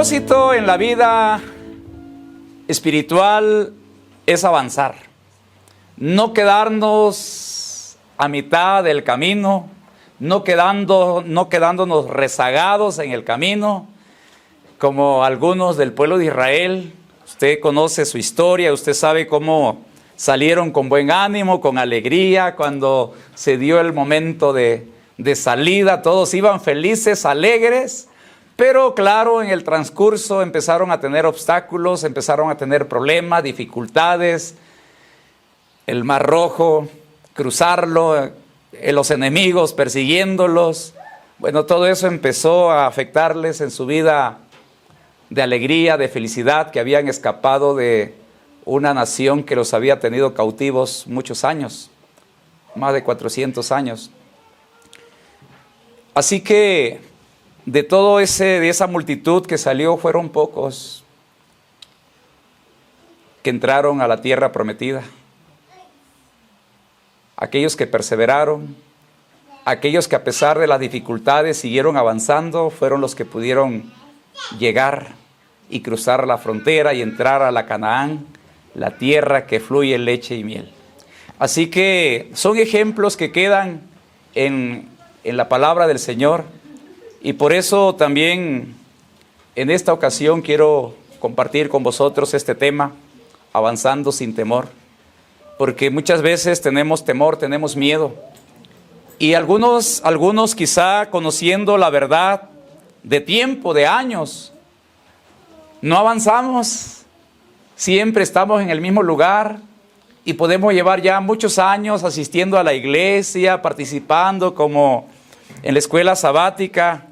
propósito en la vida espiritual es avanzar, no quedarnos a mitad del camino, no quedándonos rezagados en el camino, como algunos del pueblo de Israel. Usted conoce su historia, usted sabe cómo salieron con buen ánimo, con alegría, cuando se dio el momento de salida, todos iban felices, alegres, pero claro, en el transcurso empezaron a tener obstáculos, empezaron a tener problemas, dificultades, el Mar Rojo, cruzarlo, los enemigos persiguiéndolos. Bueno, todo eso empezó a afectarles en su vida de alegría, de felicidad, que habían escapado de una nación que los había tenido cautivos muchos años, más de 400 años. Así que de esa multitud que salió, fueron pocos que entraron a la tierra prometida. Aquellos que perseveraron, aquellos que a pesar de las dificultades siguieron avanzando, fueron los que pudieron llegar y cruzar la frontera y entrar a la Canaán, la tierra que fluye leche y miel. Así que son ejemplos que quedan en la palabra del Señor, y por eso también en esta ocasión quiero compartir con vosotros este tema, avanzando sin temor, porque muchas veces tenemos temor, tenemos miedo, y algunos quizá conociendo la verdad de tiempo, de años, no avanzamos, siempre estamos en el mismo lugar, y podemos llevar ya muchos años asistiendo a la iglesia, participando como en la escuela sabática,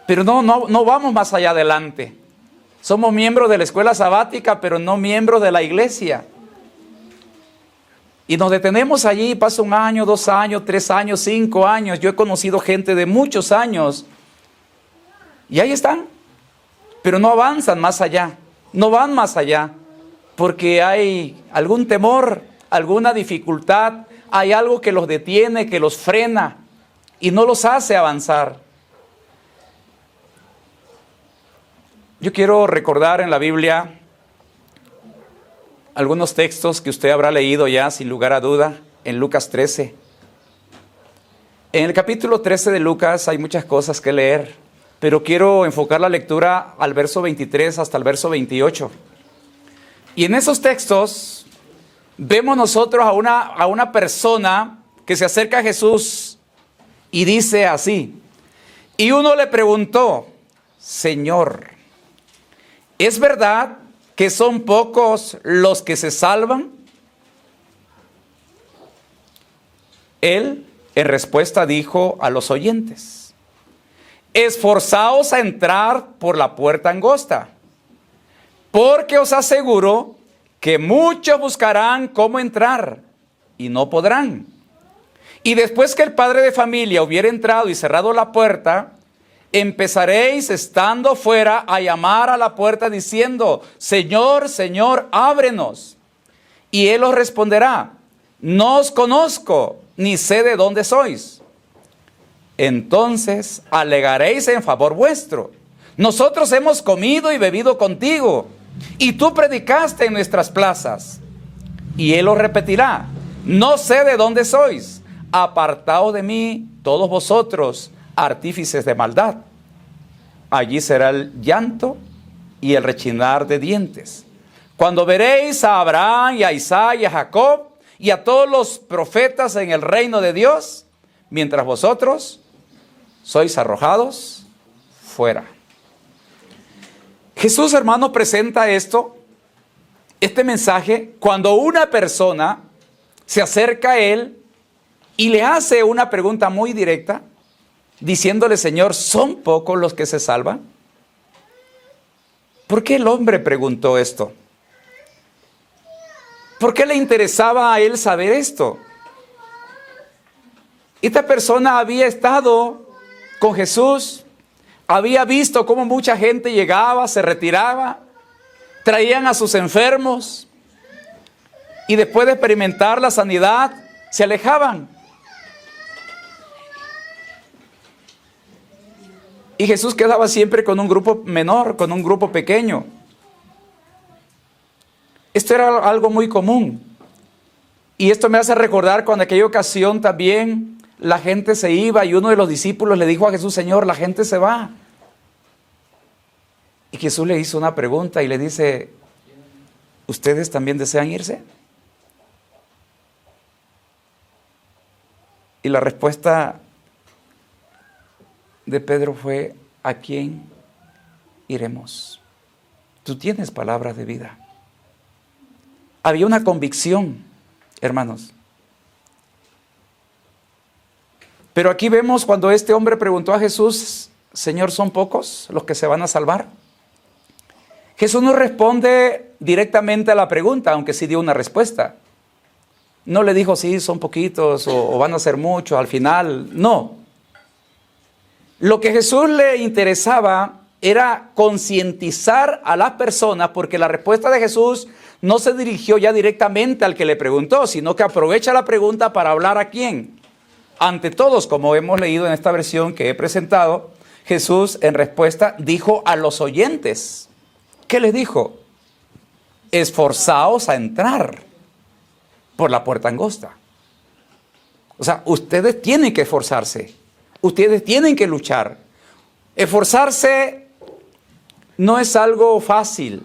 pero no vamos más allá adelante. Somos miembros de la escuela sabática, pero no miembros de la iglesia. Y nos detenemos allí, pasa 1 año, 2 años, 3 años, 5 años. Yo he conocido gente de muchos años, y ahí están, pero no avanzan más allá, no van más allá, porque hay algún temor, alguna dificultad, hay algo que los detiene, que los frena y no los hace avanzar. Yo quiero recordar en la Biblia algunos textos que usted habrá leído ya sin lugar a duda, en Lucas 13. En el capítulo 13 de Lucas hay muchas cosas que leer, pero quiero enfocar la lectura al verso 23 hasta el verso 28. Y en esos textos vemos nosotros a una persona que se acerca a Jesús y dice así: y uno le preguntó, Señor, ¿es verdad que son pocos los que se salvan? Él en respuesta dijo a los oyentes: esforzaos a entrar por la puerta angosta, porque os aseguro que muchos buscarán cómo entrar y no podrán. Y después que el padre de familia hubiera entrado y cerrado la puerta, empezaréis estando fuera a llamar a la puerta diciendo, Señor, Señor, ábrenos. Y él os responderá, no os conozco, ni sé de dónde sois. Entonces alegaréis en favor vuestro, nosotros hemos comido y bebido contigo, y tú predicaste en nuestras plazas. Y él os repetirá, no sé de dónde sois, apartaos de mí todos vosotros, artífices de maldad. Allí será el llanto y el rechinar de dientes, cuando veréis a Abraham y a Isaac y a Jacob y a todos los profetas en el reino de Dios, mientras vosotros sois arrojados fuera. Jesús, hermano, presenta este mensaje cuando una persona se acerca a él y le hace una pregunta muy directa, diciéndole, Señor, ¿son pocos los que se salvan? ¿Por qué el hombre preguntó esto? ¿Por qué le interesaba a él saber esto? Esta persona había estado con Jesús, había visto cómo mucha gente llegaba, se retiraba, traían a sus enfermos y después de experimentar la sanidad, se alejaban. Y Jesús quedaba siempre con un grupo menor, con un grupo pequeño. Esto era algo muy común. Y esto me hace recordar cuando en aquella ocasión también la gente se iba y uno de los discípulos le dijo a Jesús: Señor, la gente se va. Y Jesús le hizo una pregunta y le dice: ¿ustedes también desean irse? Y la respuesta de Pedro fue: ¿a quién iremos? Tú tienes palabras de vida. Había una convicción, hermanos. Pero aquí vemos cuando este hombre preguntó a Jesús: Señor, ¿son pocos los que se van a salvar? Jesús no responde directamente a la pregunta, aunque sí dio una respuesta. No le dijo: sí, son poquitos o van a ser muchos al final. No. Lo que Jesús le interesaba era concientizar a las personas, porque la respuesta de Jesús no se dirigió ya directamente al que le preguntó, sino que aprovecha la pregunta para hablar ¿a quién? Ante todos, como hemos leído en esta versión que he presentado. Jesús en respuesta dijo a los oyentes. ¿Qué les dijo? Esforzaos a entrar por la puerta angosta. O sea, ustedes tienen que esforzarse. Ustedes tienen que luchar. Esforzarse no es algo fácil.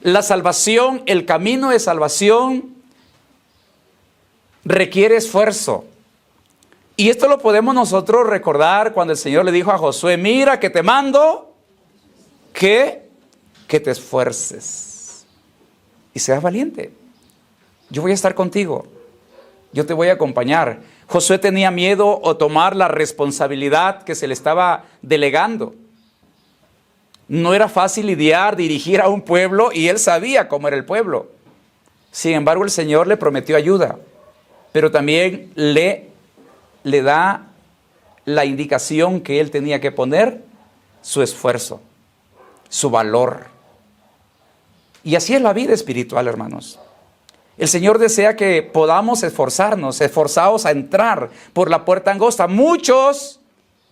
La salvación, el camino de salvación requiere esfuerzo. Y esto lo podemos nosotros recordar cuando el Señor le dijo a Josué: mira que te mando que te esfuerces y seas valiente. Yo voy a estar contigo. Yo te voy a acompañar. Josué tenía miedo o tomar la responsabilidad que se le estaba delegando. No era fácil lidiar, dirigir a un pueblo, y él sabía cómo era el pueblo. Sin embargo, el Señor le prometió ayuda, pero también le da la indicación que él tenía que poner su esfuerzo, su valor. Y así es la vida espiritual, hermanos. El Señor desea que podamos esforzarnos, esforzados a entrar por la puerta angosta. Muchos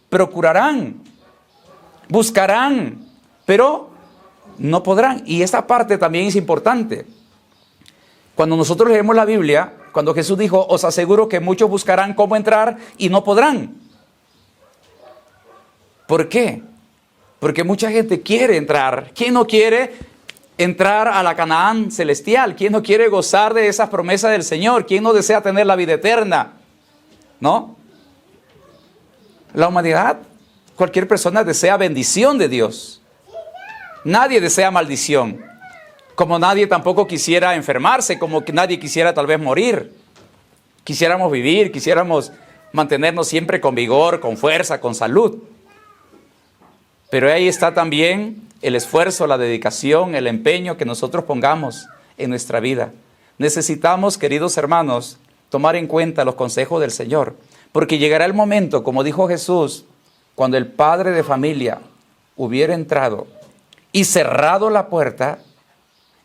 procurarán, buscarán, pero no podrán. Y esta parte también es importante. Cuando nosotros leemos la Biblia, cuando Jesús dijo: os aseguro que muchos buscarán cómo entrar y no podrán. ¿Por qué? Porque mucha gente quiere entrar. ¿Quién no quiere entrar a la Canaán celestial? ¿Quién no quiere gozar de esas promesas del Señor? ¿Quién no desea tener la vida eterna? ¿No? La humanidad, cualquier persona desea bendición de Dios. Nadie desea maldición. Como nadie tampoco quisiera enfermarse, como que nadie quisiera tal vez morir. Quisiéramos vivir, quisiéramos mantenernos siempre con vigor, con fuerza, con salud. Pero ahí está también el esfuerzo, la dedicación, el empeño que nosotros pongamos en nuestra vida. Necesitamos, queridos hermanos, tomar en cuenta los consejos del Señor, porque llegará el momento, como dijo Jesús, cuando el padre de familia hubiera entrado y cerrado la puerta,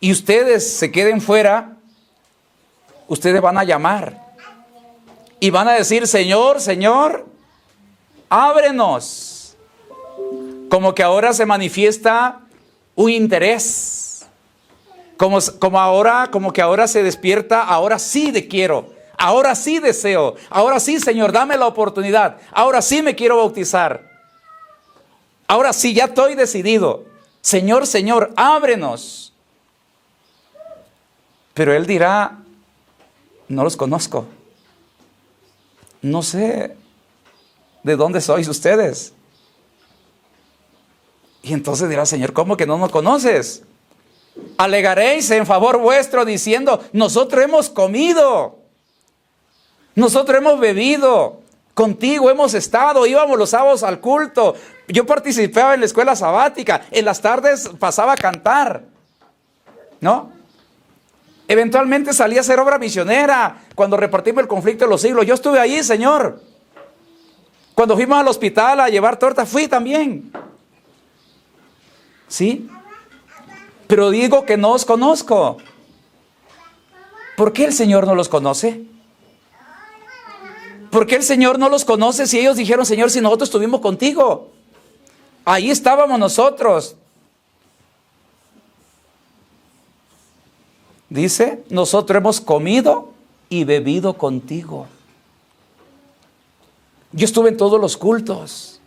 y ustedes se queden fuera, ustedes van a llamar y van a decir: Señor, Señor, ábrenos. Como que ahora se manifiesta un interés. Como que ahora se despierta: ahora sí te quiero, ahora sí deseo, ahora sí, Señor, dame la oportunidad, ahora sí me quiero bautizar, ahora sí ya estoy decidido. Señor, Señor, ábrenos. Pero Él dirá: no los conozco, no sé de dónde sois ustedes. Y entonces dirá: Señor, ¿cómo que no nos conoces? Alegaréis en favor vuestro diciendo: nosotros hemos comido, nosotros hemos bebido, contigo hemos estado, íbamos los sábados al culto, yo participaba en la escuela sabática, en las tardes pasaba a cantar, ¿no? Eventualmente salí a hacer obra misionera cuando repartimos el conflicto de los siglos. Yo estuve allí, Señor. Cuando fuimos al hospital a llevar torta, fui también. ¿Sí? Pero digo que no os conozco. ¿Por qué el Señor no los conoce? ¿Por qué el Señor no los conoce si ellos dijeron, Señor, si nosotros estuvimos contigo? Ahí estábamos nosotros. Dice, nosotros hemos comido y bebido contigo. Yo estuve en todos los cultos.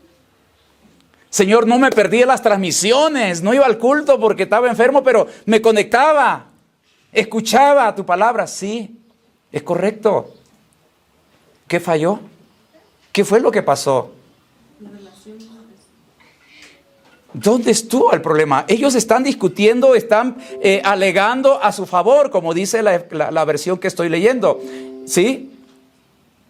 Señor, no me perdí de las transmisiones. No iba al culto porque estaba enfermo, pero me conectaba. Escuchaba tu palabra. Sí, es correcto. ¿Qué falló? ¿Qué fue lo que pasó? ¿Dónde estuvo el problema? Ellos están discutiendo, están alegando a su favor, como dice la versión que estoy leyendo. ¿Sí?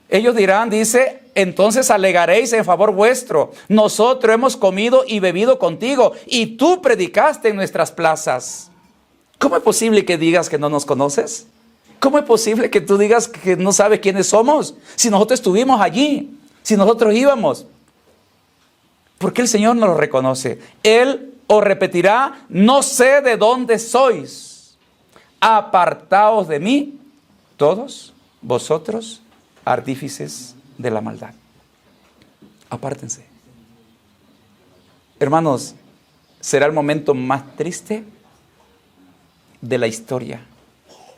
Ellos dirán, dice, entonces alegaréis en favor vuestro. Nosotros hemos comido y bebido contigo, y tú predicaste en nuestras plazas. ¿Cómo es posible que digas que no nos conoces? ¿Cómo es posible que tú digas que no sabes quiénes somos? Si nosotros estuvimos allí, si nosotros íbamos. ¿Por qué el Señor no lo reconoce? Él os repetirá, no sé de dónde sois. Apartaos de mí, todos vosotros, artífices de la maldad. Apártense. Hermanos, será el momento más triste de la historia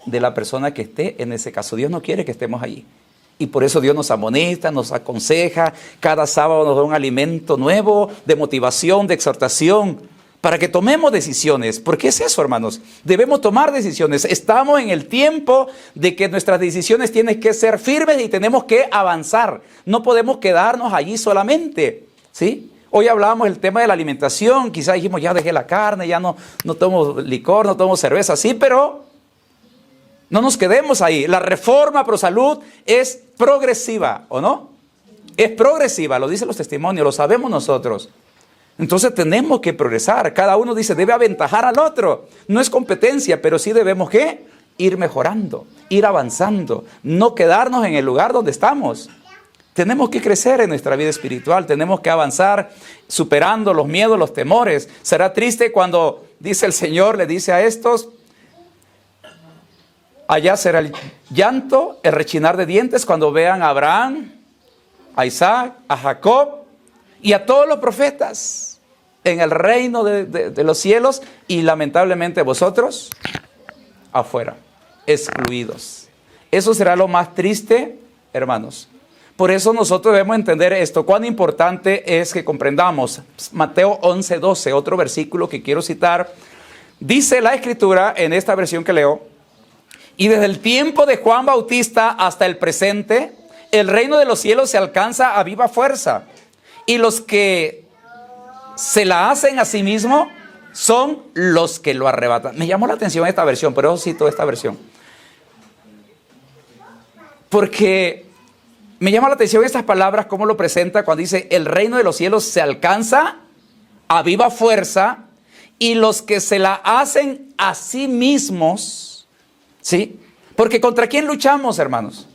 de la persona que esté en ese caso. Dios no quiere que estemos allí. Y por eso Dios nos amonesta, nos aconseja, cada sábado nos da un alimento nuevo de motivación, de exhortación, para que tomemos decisiones. ¿Por qué es eso, hermanos? Debemos tomar decisiones. Estamos en el tiempo de que nuestras decisiones tienen que ser firmes y tenemos que avanzar. No podemos quedarnos allí solamente, ¿sí? Hoy hablábamos del tema de la alimentación, quizás dijimos ya dejé la carne, ya no tomo licor, no tomo cerveza, sí, pero no nos quedemos ahí. La reforma pro salud es progresiva, ¿o no? Es progresiva, lo dicen los testimonios, lo sabemos nosotros. Entonces tenemos que progresar. Cada uno dice, debe aventajar al otro. No es competencia, pero sí debemos ¿qué? Ir mejorando, ir avanzando, no quedarnos en el lugar donde estamos. Tenemos que crecer en nuestra vida espiritual, tenemos que avanzar superando los miedos, los temores. Será triste cuando dice el Señor, le dice a estos, allá será el llanto, el rechinar de dientes cuando vean a Abraham, a Isaac, a Jacob y a todos los profetas en el reino de los cielos, y lamentablemente vosotros afuera, excluidos. Eso será lo más triste, hermanos. Por eso nosotros debemos entender esto. Cuán importante es que comprendamos. Mateo 11:12, otro versículo que quiero citar. Dice la Escritura en esta versión que leo: y desde el tiempo de Juan Bautista hasta el presente, el reino de los cielos se alcanza a viva fuerza, y los que se la hacen a sí mismos son los que lo arrebatan. Me llamó la atención esta versión, por eso cito esta versión. Porque me llama la atención estas palabras, cómo lo presenta cuando dice, el reino de los cielos se alcanza a viva fuerza, y los que se la hacen a sí mismos, ¿sí? Porque ¿contra quién luchamos, hermanos?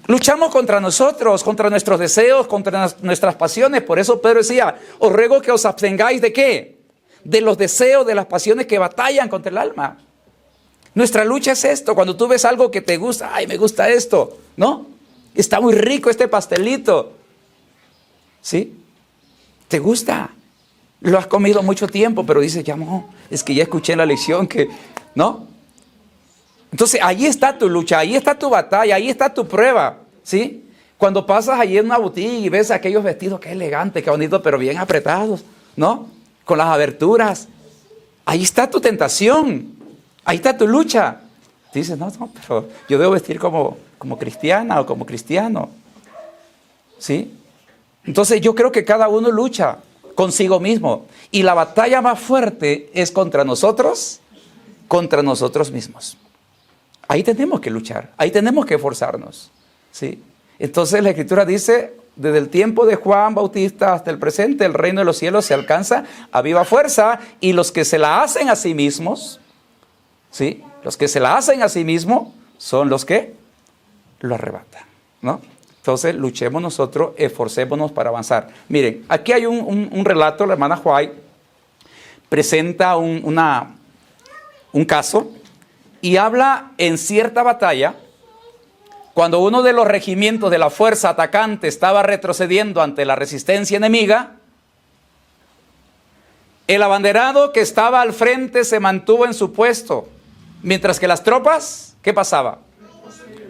Luchamos contra nosotros, contra nuestros deseos, contra nuestras pasiones. Por eso Pedro decía, os ruego que os abstengáis ¿de qué? De los deseos, de las pasiones que batallan contra el alma. Nuestra lucha es esto. Cuando tú ves algo que te gusta, ay, me gusta esto, ¿no? Está muy rico este pastelito, ¿sí? ¿Te gusta? Lo has comido mucho tiempo, pero dices, ya no, es que ya escuché en la lección que, ¿no? Entonces, ahí está tu lucha, ahí está tu batalla, ahí está tu prueba, ¿sí? Cuando pasas allí en una boutique y ves aquellos vestidos, qué elegante, qué bonito, pero bien apretados, ¿no? Con las aberturas. Ahí está tu tentación, ahí está tu lucha. Dices, no, pero yo debo vestir como cristiana o como cristiano, ¿sí? Entonces, yo creo que cada uno lucha consigo mismo. Y la batalla más fuerte es contra nosotros mismos. Ahí tenemos que luchar, ahí tenemos que esforzarnos, ¿sí? Entonces la Escritura dice, desde el tiempo de Juan Bautista hasta el presente, el reino de los cielos se alcanza a viva fuerza, y los que se la hacen a sí mismos, ¿sí? Los que se la hacen a sí mismos son los que lo arrebatan, ¿no? Entonces luchemos nosotros, esforcémonos para avanzar. Miren, aquí hay un relato, la hermana White presenta un caso, y habla en cierta batalla cuando uno de los regimientos de la fuerza atacante estaba retrocediendo ante la resistencia enemiga, el abanderado que estaba al frente se mantuvo en su puesto, mientras que las tropas, ¿qué pasaba?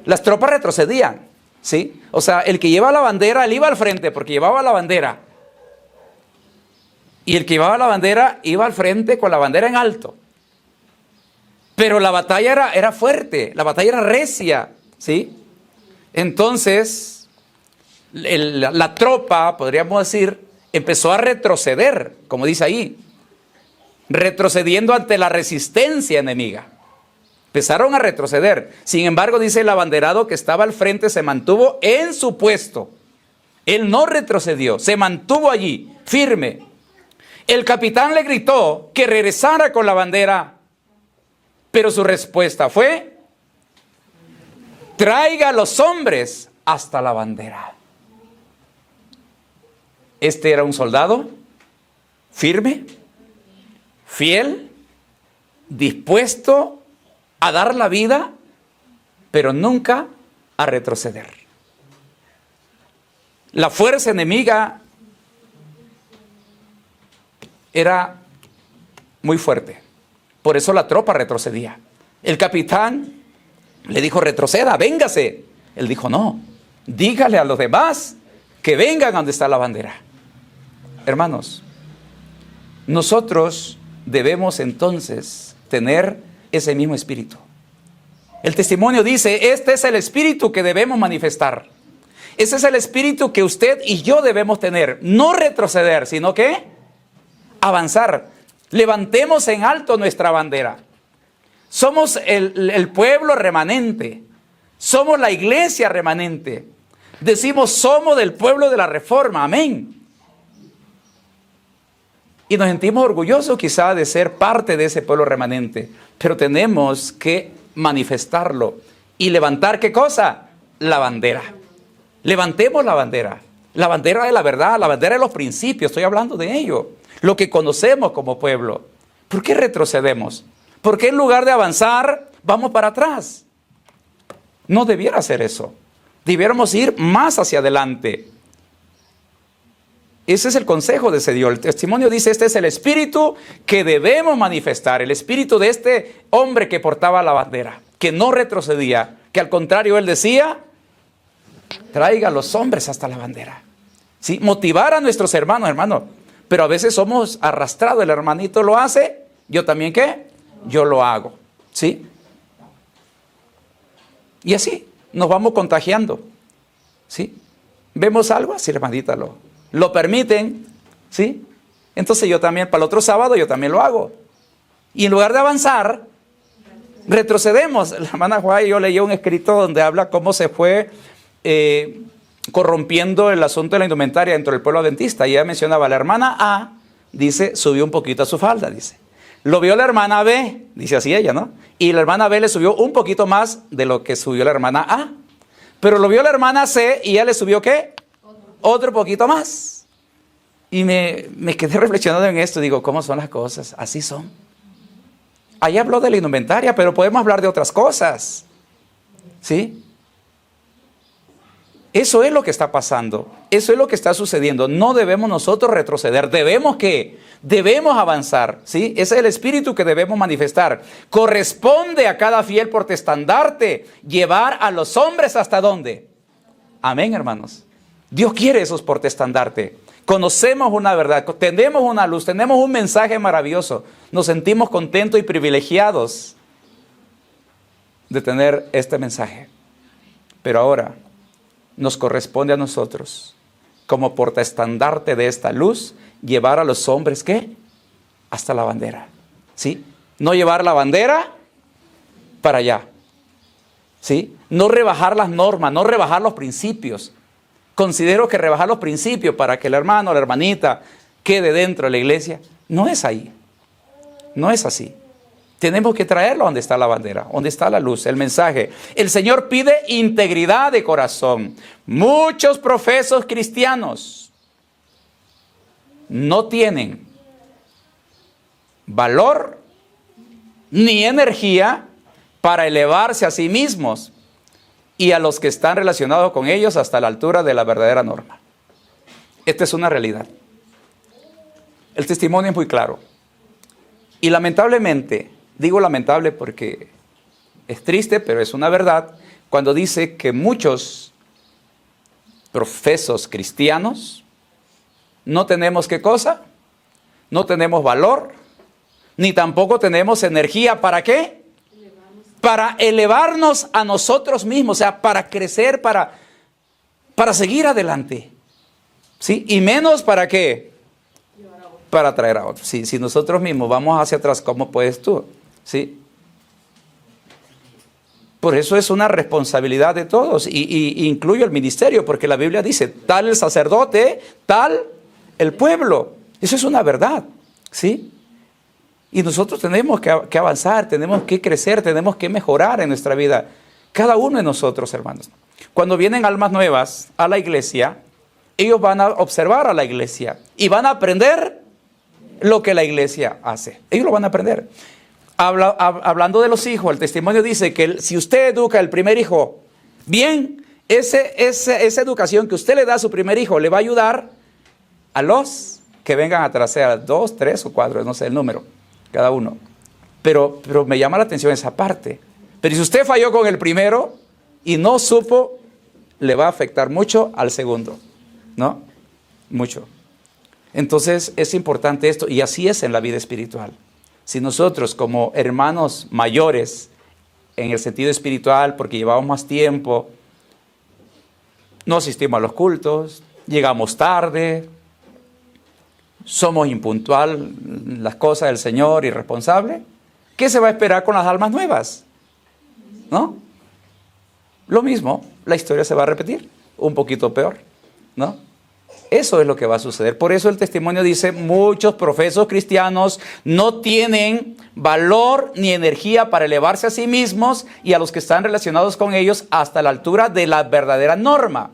Las tropas retrocedían, ¿sí? O sea, el que lleva la bandera, él iba al frente porque llevaba la bandera. Y el que llevaba la bandera iba al frente con la bandera en alto. Pero la batalla era fuerte, la batalla era recia, ¿sí? Entonces, la tropa, podríamos decir, empezó a retroceder, como dice ahí, retrocediendo ante la resistencia enemiga. Empezaron a retroceder. Sin embargo, dice el abanderado que estaba al frente, se mantuvo en su puesto. Él no retrocedió, se mantuvo allí, firme. El capitán le gritó que regresara con la bandera, pero su respuesta fue: traiga a los hombres hasta la bandera. Este era un soldado firme, fiel, dispuesto a dar la vida, pero nunca a retroceder. La fuerza enemiga era muy fuerte. Por eso la tropa retrocedía. El capitán le dijo: retroceda, véngase. Él dijo: no, dígale a los demás que vengan a donde está la bandera. Hermanos, nosotros debemos entonces tener ese mismo espíritu. El testimonio dice: este es el espíritu que debemos manifestar. Ese es el espíritu que usted y yo debemos tener. No retroceder, sino que avanzar. Levantemos en alto nuestra bandera. Somos el pueblo remanente. Somos la iglesia remanente. Decimos: somos del pueblo de la Reforma. Amén. Y nos sentimos orgullosos quizá de ser parte de ese pueblo remanente. Pero tenemos que manifestarlo. Y levantar, ¿qué cosa? La bandera. Levantemos la bandera. La bandera de la verdad, la bandera de los principios. Estoy hablando de ello. Lo que conocemos como pueblo. ¿Por qué retrocedemos? ¿Por qué en lugar de avanzar vamos para atrás? No debiera ser eso. Debiéramos ir más hacia adelante. Ese es el consejo de ese Dios. El testimonio dice: este es el espíritu que debemos manifestar. El espíritu de este hombre que portaba la bandera, que no retrocedía, que al contrario él decía: traiga a los hombres hasta la bandera. ¿Sí? Motivar a nuestros hermanos. Pero a veces somos arrastrados. El hermanito lo hace, yo también, ¿qué? Yo lo hago, ¿sí? Y así nos vamos contagiando, ¿sí? Vemos algo, así hermanita lo permiten, ¿sí? Entonces yo también, para el otro sábado, yo también lo hago. Y en lugar de avanzar, retrocedemos. La hermana Juárez, yo leí un escrito donde habla cómo se fue corrompiendo el asunto de la indumentaria dentro del pueblo adventista. Y ella mencionaba: la hermana A, dice, subió un poquito a su falda, dice. Lo vio la hermana B, dice así ella, ¿no? Y la hermana B le subió un poquito más de lo que subió la hermana A. Pero lo vio la hermana C y ella le subió, ¿qué? Otro poquito más. Y me quedé reflexionando en esto. Digo, ¿cómo son las cosas? Así son. Ahí habló de la indumentaria, pero podemos hablar de otras cosas, ¿sí? Eso es lo que está pasando. Eso es lo que está sucediendo. No debemos nosotros retroceder. Debemos ¿qué? Debemos avanzar, ¿sí? Ese es el espíritu que debemos manifestar. Corresponde a cada fiel portestandarte llevar a los hombres ¿hasta dónde? Amén, hermanos. Dios quiere esos portestandarte. Conocemos una verdad, tenemos una luz, tenemos un mensaje maravilloso. Nos sentimos contentos y privilegiados de tener este mensaje. Pero ahora nos corresponde a nosotros, como portaestandarte de esta luz, llevar a los hombres, ¿qué? Hasta la bandera, ¿sí? No llevar la bandera para allá, ¿sí? No rebajar las normas, no rebajar los principios. Considero que rebajar los principios para que el hermano o la hermanita quede dentro de la iglesia, no es ahí, no es así. Tenemos que traerlo donde está la bandera, donde está la luz, el mensaje. El Señor pide integridad de corazón. Muchos profesos cristianos no tienen valor ni energía para elevarse a sí mismos. y a los que están relacionados con ellos hasta la altura de la verdadera norma. Esta es una realidad. El testimonio es muy claro. Y lamentablemente, digo lamentable porque es triste, pero es una verdad, cuando dice que muchos profesos cristianos no tenemos ¿qué cosa? No tenemos valor, ni tampoco tenemos energía. ¿Para qué? Para elevarnos a nosotros mismos, o sea, para crecer, para seguir adelante. ¿Sí? Y menos ¿para qué? Para atraer a otros. ¿Sí? Si nosotros mismos vamos hacia atrás, ¿cómo puedes tú? ¿Sí? Por eso es una responsabilidad de todos, y incluyo el ministerio, porque la Biblia dice, tal el sacerdote, tal el pueblo. Eso es una verdad, ¿sí? Y nosotros tenemos que avanzar, tenemos que crecer, tenemos que mejorar en nuestra vida. Cada uno de nosotros, hermanos. Cuando vienen almas nuevas a la iglesia, ellos van a observar a la iglesia y van a aprender lo que la iglesia hace. Ellos lo van a aprender. Hablando de los hijos, el testimonio dice que si usted educa al primer hijo bien, esa educación que usted le da a su primer hijo le va a ayudar a los que vengan atrás, sea 2, 3 o 4, no sé el número, cada uno. Pero me llama la atención esa parte. Pero si usted falló con el primero y no supo, le va a afectar mucho al segundo, ¿no? Mucho. Entonces es importante esto, y así es en la vida espiritual. Si nosotros como hermanos mayores, en el sentido espiritual, porque llevamos más tiempo, no asistimos a los cultos, llegamos tarde, somos impuntual las cosas del Señor, irresponsable, ¿qué se va a esperar con las almas nuevas? ¿No? Lo mismo, la historia se va a repetir, un poquito peor, ¿no? Eso es lo que va a suceder. Por eso el testimonio dice, muchos profesos cristianos no tienen valor ni energía para elevarse a sí mismos y a los que están relacionados con ellos hasta la altura de la verdadera norma.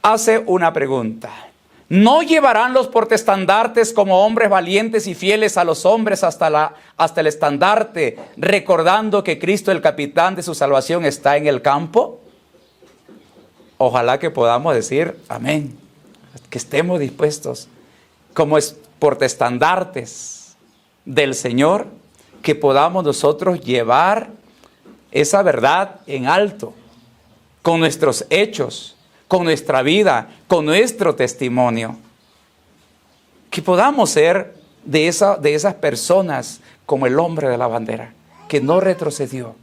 Hace una pregunta. ¿No llevarán los portaestandartes como hombres valientes y fieles a los hombres hasta el estandarte, recordando que Cristo, el capitán de su salvación, está en el campo? Ojalá que podamos decir amén, que estemos dispuestos como portaestandartes del Señor, que podamos nosotros llevar esa verdad en alto, con nuestros hechos, con nuestra vida, con nuestro testimonio. Que podamos ser de esas personas como el hombre de la bandera, que no retrocedió,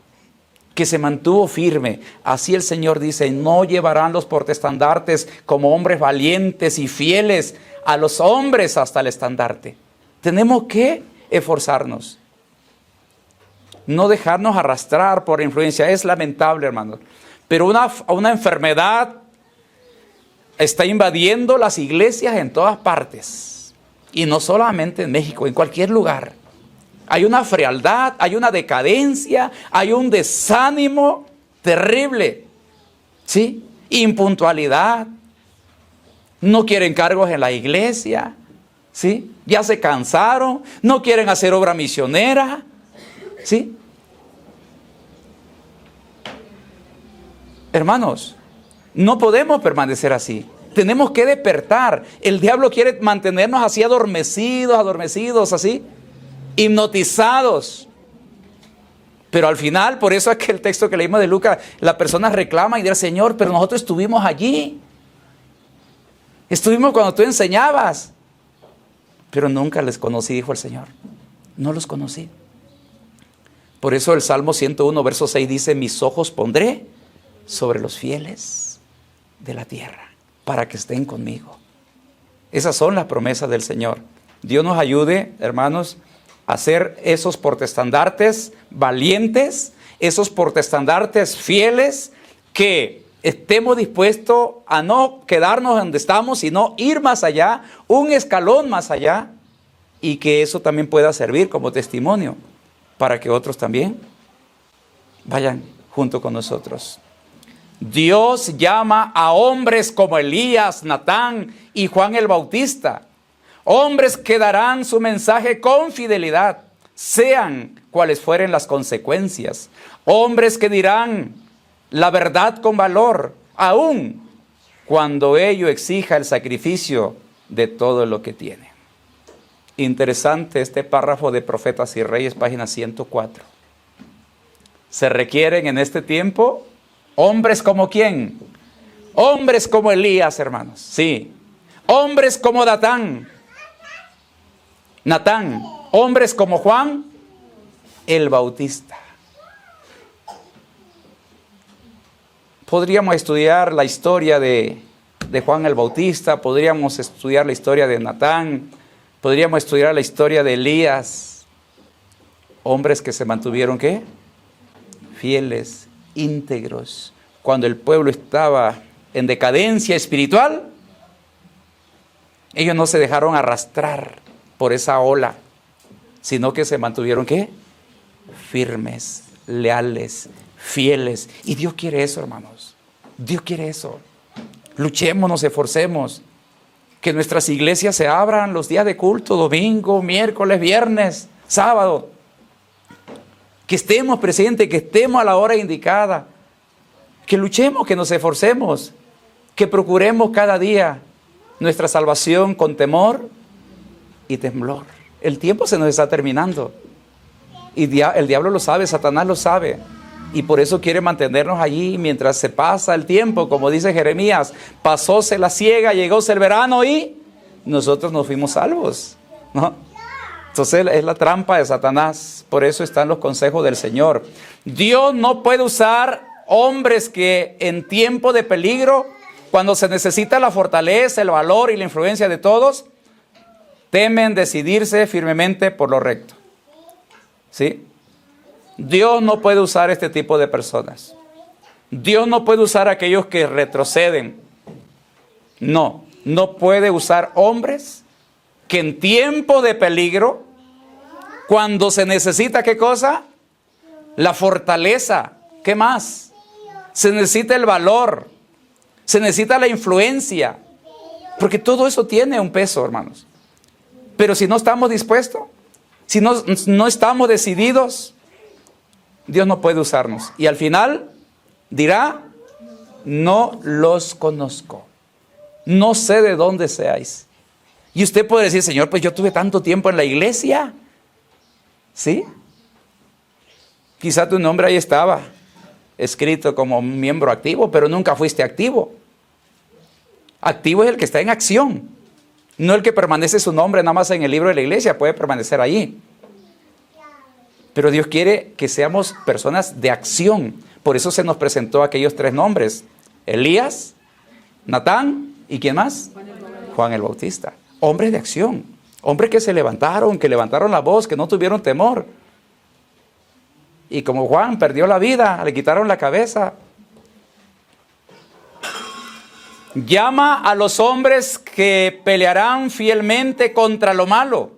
que se mantuvo firme. Así el Señor dice, no llevarán los portaestandartes como hombres valientes y fieles a los hombres hasta el estandarte. Tenemos que esforzarnos, no dejarnos arrastrar por influencia. Es lamentable, hermanos, pero una enfermedad está invadiendo las iglesias en todas partes, y no solamente en México, en cualquier lugar. Hay una frialdad, hay una decadencia, hay un desánimo terrible, ¿sí? Impuntualidad, no quieren cargos en la iglesia, ¿sí? Ya se cansaron, no quieren hacer obra misionera, ¿sí? Hermanos, no podemos permanecer así. Tenemos que despertar. El diablo quiere mantenernos así adormecidos, así, hipnotizados. Pero al final, por eso es que el texto que leímos de Lucas, la persona reclama y dice, Señor, pero nosotros estuvimos allí. Estuvimos cuando tú enseñabas. Pero nunca les conocí, dijo el Señor. No los conocí. Por eso el Salmo 101, verso 6 dice, mis ojos pondré sobre los fieles de la tierra, para que estén conmigo. Esas son las promesas del Señor. Dios nos ayude, hermanos, a ser esos portaestandartes valientes, esos portaestandartes fieles, que estemos dispuestos a no quedarnos donde estamos, sino ir más allá, un escalón más allá, y que eso también pueda servir como testimonio para que otros también vayan junto con nosotros. Dios llama a hombres como Elías, Natán y Juan el Bautista, hombres que darán su mensaje con fidelidad, sean cuales fueren las consecuencias, hombres que dirán la verdad con valor, aun cuando ello exija el sacrificio de todo lo que tiene. Interesante este párrafo de Profetas y Reyes, página 104. Se requieren en este tiempo hombres como ¿quién? Hombres como Elías, hermanos. Sí. Hombres como Natán. Hombres como Juan el Bautista. Podríamos estudiar la historia de Juan el Bautista, podríamos estudiar la historia de Natán, podríamos estudiar la historia de Elías. Hombres que se mantuvieron, ¿qué? Fieles, íntegros. Cuando el pueblo estaba en decadencia espiritual, ellos no se dejaron arrastrar por esa ola, sino que se mantuvieron, ¿qué? Firmes, leales, fieles. Y Dios quiere eso, hermanos. Dios quiere eso. Luchemos, nos esforcemos. Que nuestras iglesias se abran los días de culto, domingo, miércoles, viernes, sábado. Que estemos presentes, que estemos a la hora indicada. Que luchemos, que nos esforcemos. Que procuremos cada día nuestra salvación con temor y temblor. El tiempo se nos está terminando. Y el diablo lo sabe, Satanás lo sabe. Y por eso quiere mantenernos allí mientras se pasa el tiempo. Como dice Jeremías, pasóse la siega, llegóse el verano y nosotros nos fuimos salvos, ¿no? Entonces es la trampa de Satanás. Por eso están los consejos del Señor. Dios no puede usar hombres que en tiempo de peligro, cuando se necesita la fortaleza, el valor y la influencia de todos, temen decidirse firmemente por lo recto. ¿Sí? Dios no puede usar este tipo de personas. Dios no puede usar a aquellos que retroceden. No puede usar hombres que en tiempo de peligro, cuando se necesita, ¿qué cosa? La fortaleza. ¿Qué más? Se necesita el valor. Se necesita la influencia. Porque todo eso tiene un peso, hermanos. Pero si no estamos dispuestos, si no estamos decididos, Dios no puede usarnos. Y al final dirá, no los conozco. No sé de dónde seáis. Y usted puede decir, Señor, pues yo tuve tanto tiempo en la iglesia. ¿Sí? Quizá tu nombre ahí estaba escrito como miembro activo, pero nunca fuiste activo. Activo es el que está en acción. No el que permanece su nombre nada más en el libro de la iglesia, puede permanecer allí. Pero Dios quiere que seamos personas de acción. Por eso se nos presentó aquellos tres nombres. Elías, Natán y ¿quién más? Juan el Bautista. Hombres de acción. Hombres que se levantaron, que levantaron la voz, que no tuvieron temor. Y como Juan perdió la vida, le quitaron la cabeza. Llama a los hombres que pelearán fielmente contra lo malo,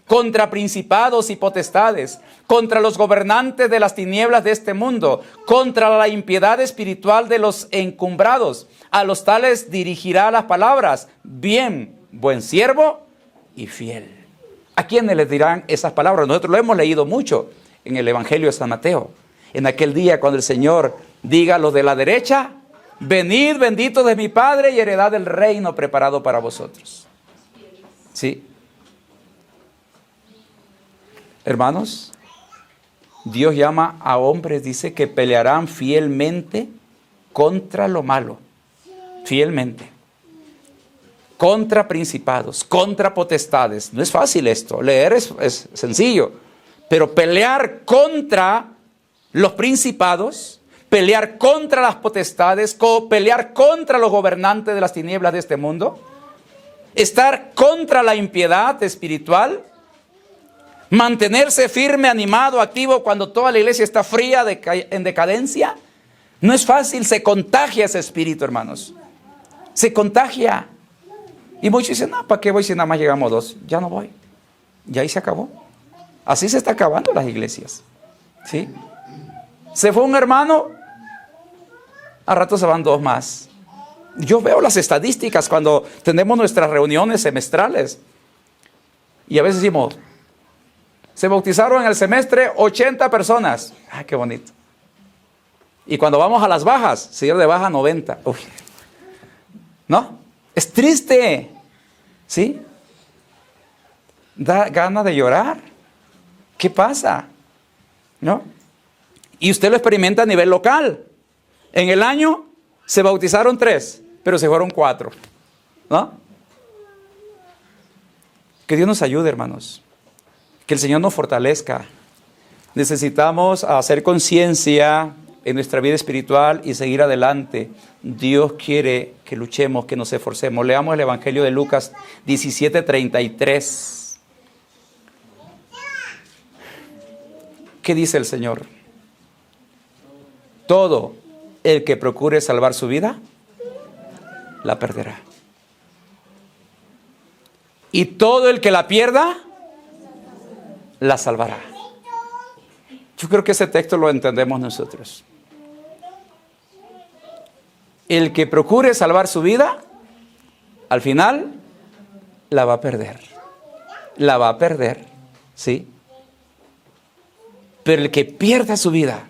contra principados y potestades, contra los gobernantes de las tinieblas de este mundo, contra la impiedad espiritual de los encumbrados. A los tales dirigirá las palabras, bien, buen siervo y fiel. ¿A quiénes les dirán esas palabras? Nosotros lo hemos leído mucho en el Evangelio de San Mateo. En aquel día cuando el Señor diga a los de la derecha, venid benditos de mi Padre y heredad del reino preparado para vosotros. ¿Sí? Hermanos, Dios llama a hombres, dice, que pelearán fielmente contra lo malo. Fielmente. Contra principados, contra potestades. No es fácil esto. Leer es sencillo. Pero pelear contra los principados, pelear contra las potestades, pelear contra los gobernantes de las tinieblas de este mundo, estar contra la impiedad espiritual, mantenerse firme, animado, activo cuando toda la iglesia está fría, en decadencia. No es fácil, se contagia ese espíritu, hermanos. Se contagia. Y muchos dicen, no, ¿para qué voy si nada más llegamos 2? Ya no voy. Y ahí se acabó. Así se está acabando las iglesias. ¿Sí? Se fue un hermano, a rato se van 2 más. Yo veo las estadísticas cuando tenemos nuestras reuniones semestrales. Y a veces decimos, se bautizaron en el semestre 80 personas. ¡Ah, qué bonito! Y cuando vamos a las bajas, se dio de baja 90. Uy. ¿No? Es triste. ¿Sí? Da ganas de llorar. ¿Qué pasa? ¿No? Y usted lo experimenta a nivel local. En el año se bautizaron 3, pero se fueron 4. ¿No? Que Dios nos ayude, hermanos. Que el Señor nos fortalezca. Necesitamos hacer conciencia en nuestra vida espiritual y seguir adelante. Dios quiere que luchemos, que nos esforcemos. Leamos el Evangelio de Lucas 17:33. ¿Qué dice el Señor? Todo el que procure salvar su vida, la perderá. Y todo el que la pierda, la salvará. Yo creo que ese texto lo entendemos nosotros. El que procure salvar su vida, al final, la va a perder. La va a perder, ¿sí? Pero el que pierda su vida,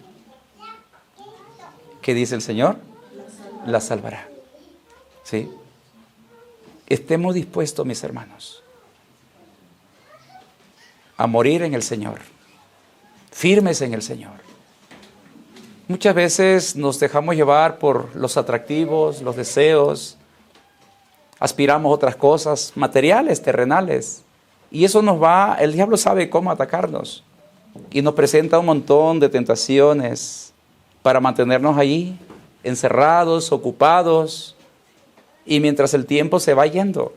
¿qué dice el Señor? La salvará, ¿sí? Estemos dispuestos, mis hermanos, a morir en el Señor, firmes en el Señor. Muchas veces nos dejamos llevar por los atractivos, los deseos, aspiramos a otras cosas materiales, terrenales, y eso nos va, el diablo sabe cómo atacarnos, y nos presenta un montón de tentaciones para mantenernos allí, encerrados, ocupados, y mientras el tiempo se va yendo,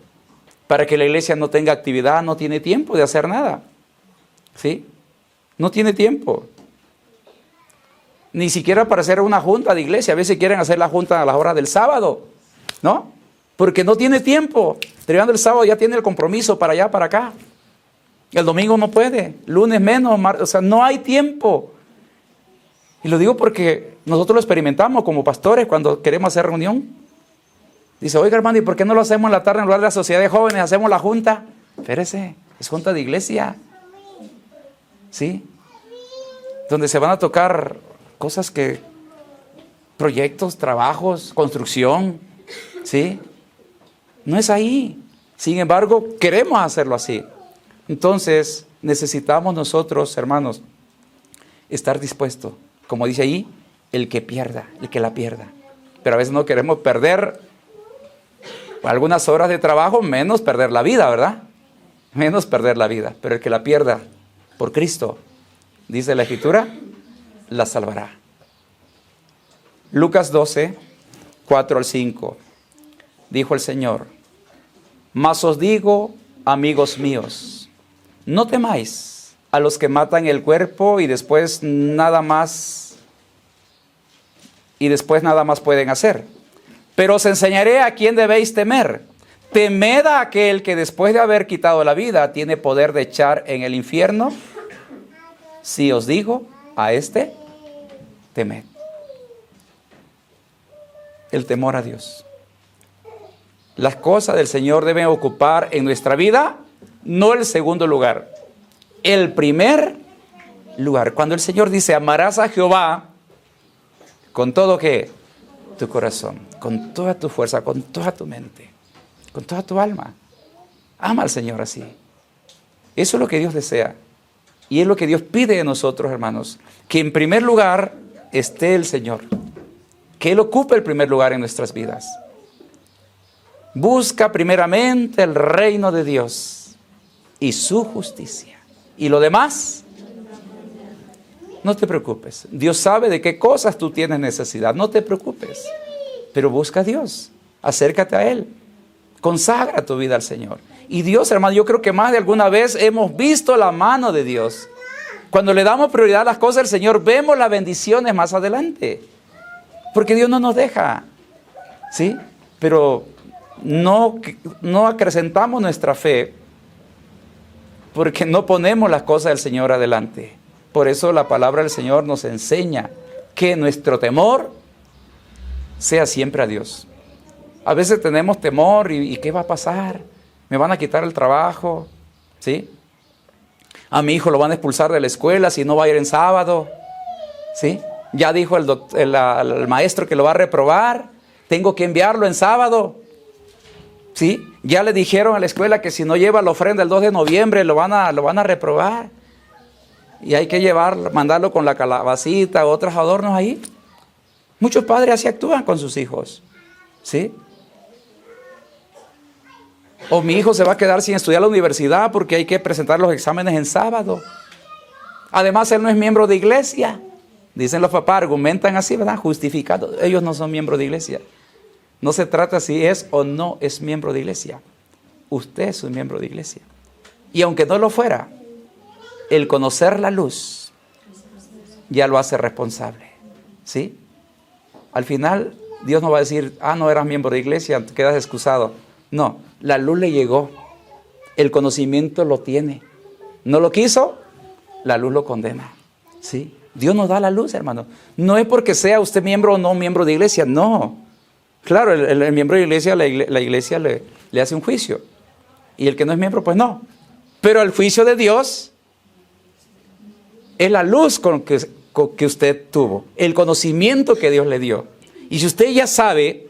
para que la iglesia no tenga actividad, no tiene tiempo de hacer nada, ¿sí? No tiene tiempo. Ni siquiera para hacer una junta de iglesia. A veces quieren hacer la junta a las horas del sábado, ¿no? Porque no tiene tiempo. Terminando el sábado ya tiene el compromiso para allá, para acá. El domingo no puede, lunes menos, o sea, no hay tiempo. Y lo digo porque nosotros lo experimentamos como pastores cuando queremos hacer reunión. Dice, oiga hermano, ¿y por qué no lo hacemos en la tarde en lugar de la sociedad de jóvenes? Hacemos la junta. Espérese, es junta de iglesia. ¿Sí? Donde se van a tocar cosas que, proyectos, trabajos, construcción, ¿sí? No es ahí. Sin embargo, queremos hacerlo así. Entonces, necesitamos nosotros, hermanos, estar dispuestos. Como dice ahí, el que pierda, el que la pierda. Pero a veces no queremos perder algunas horas de trabajo, menos perder la vida, ¿verdad? Menos perder la vida. Pero el que la pierda por Cristo, dice la Escritura, la salvará. Lucas 12, 4 al 5. Dijo el Señor, mas os digo, amigos míos, no temáis a los que matan el cuerpo y después nada más pueden hacer. Pero os enseñaré a quién debéis temer. Temed a aquel que después de haber quitado la vida tiene poder de echar en el infierno. Si os digo, a este temed. El temor a Dios. Las cosas del Señor deben ocupar en nuestra vida, no el segundo lugar, el primer lugar. Cuando el Señor dice, amarás a Jehová con todo ¿qué? Tu corazón, con toda tu fuerza, con toda tu mente, con toda tu alma. Ama al Señor así. Eso es lo que Dios desea. Y es lo que Dios pide de nosotros, hermanos. Que en primer lugar esté el Señor. Que Él ocupe el primer lugar en nuestras vidas. Busca primeramente el reino de Dios y su justicia. Y lo demás, no te preocupes. Dios sabe de qué cosas tú tienes necesidad. No te preocupes. Pero busca a Dios. Acércate a Él. Consagra tu vida al Señor. Y Dios, hermano, yo creo que más de alguna vez hemos visto la mano de Dios. Cuando le damos prioridad a las cosas del Señor, vemos las bendiciones más adelante. Porque Dios no nos deja. ¿Sí? Pero no acrecentamos nuestra fe porque no ponemos las cosas del Señor adelante. Por eso la palabra del Señor nos enseña que nuestro temor sea siempre a Dios. A veces tenemos temor y ¿qué va a pasar? ¿Me van a quitar el trabajo? ¿Sí? A mi hijo lo van a expulsar de la escuela si no va a ir en sábado. ¿Sí? Ya dijo el maestro que lo va a reprobar. Tengo que enviarlo en sábado. ¿Sí? Ya le dijeron a la escuela que si no lleva la ofrenda el 2 de noviembre lo van a reprobar. Y hay que mandarlo con la calabacita, otros adornos ahí. Muchos padres así actúan con sus hijos. ¿Sí? O mi hijo se va a quedar sin estudiar la universidad porque hay que presentar los exámenes en sábado. Además, él no es miembro de iglesia. Dicen los papás, argumentan así, ¿verdad? Justificado. Ellos no son miembros de iglesia. No se trata si es o no es miembro de iglesia. Usted es un miembro de iglesia. Y aunque no lo fuera, el conocer la luz ya lo hace responsable. ¿Sí? Al final, Dios no va a decir, no eras miembro de iglesia, te quedas excusado. No, la luz le llegó. El conocimiento lo tiene. ¿No lo quiso? La luz lo condena. ¿Sí? Dios nos da la luz, hermano. No es porque sea usted miembro o no miembro de iglesia, no. Claro, el miembro de iglesia, la iglesia le hace un juicio. Y el que no es miembro, pues no. Pero el juicio de Dios es la luz con que usted tuvo. El conocimiento que Dios le dio. Y si usted ya sabe,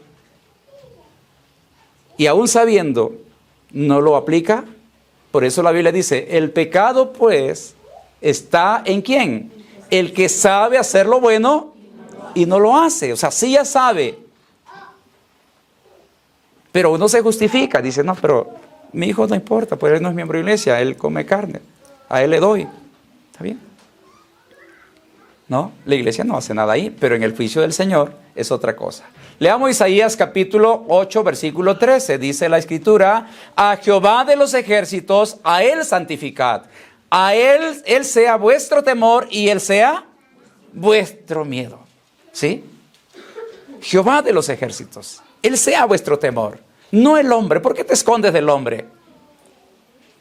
y aún sabiendo, no lo aplica, por eso la Biblia dice, el pecado pues está ¿en quién? El que sabe hacer lo bueno y no lo hace. O sea, sí ya sabe. Pero uno se justifica, dice, no, pero mi hijo no importa, pues él no es miembro de iglesia, él come carne, a él le doy. ¿Está bien? No, la iglesia no hace nada ahí, pero en el juicio del Señor es otra cosa. Leamos Isaías capítulo 8, versículo 13, dice la Escritura, a Jehová de los ejércitos, a él santificad, a él sea vuestro temor y él sea vuestro miedo. ¿Sí? Jehová de los ejércitos, él sea vuestro temor, no el hombre. ¿Por qué te escondes del hombre?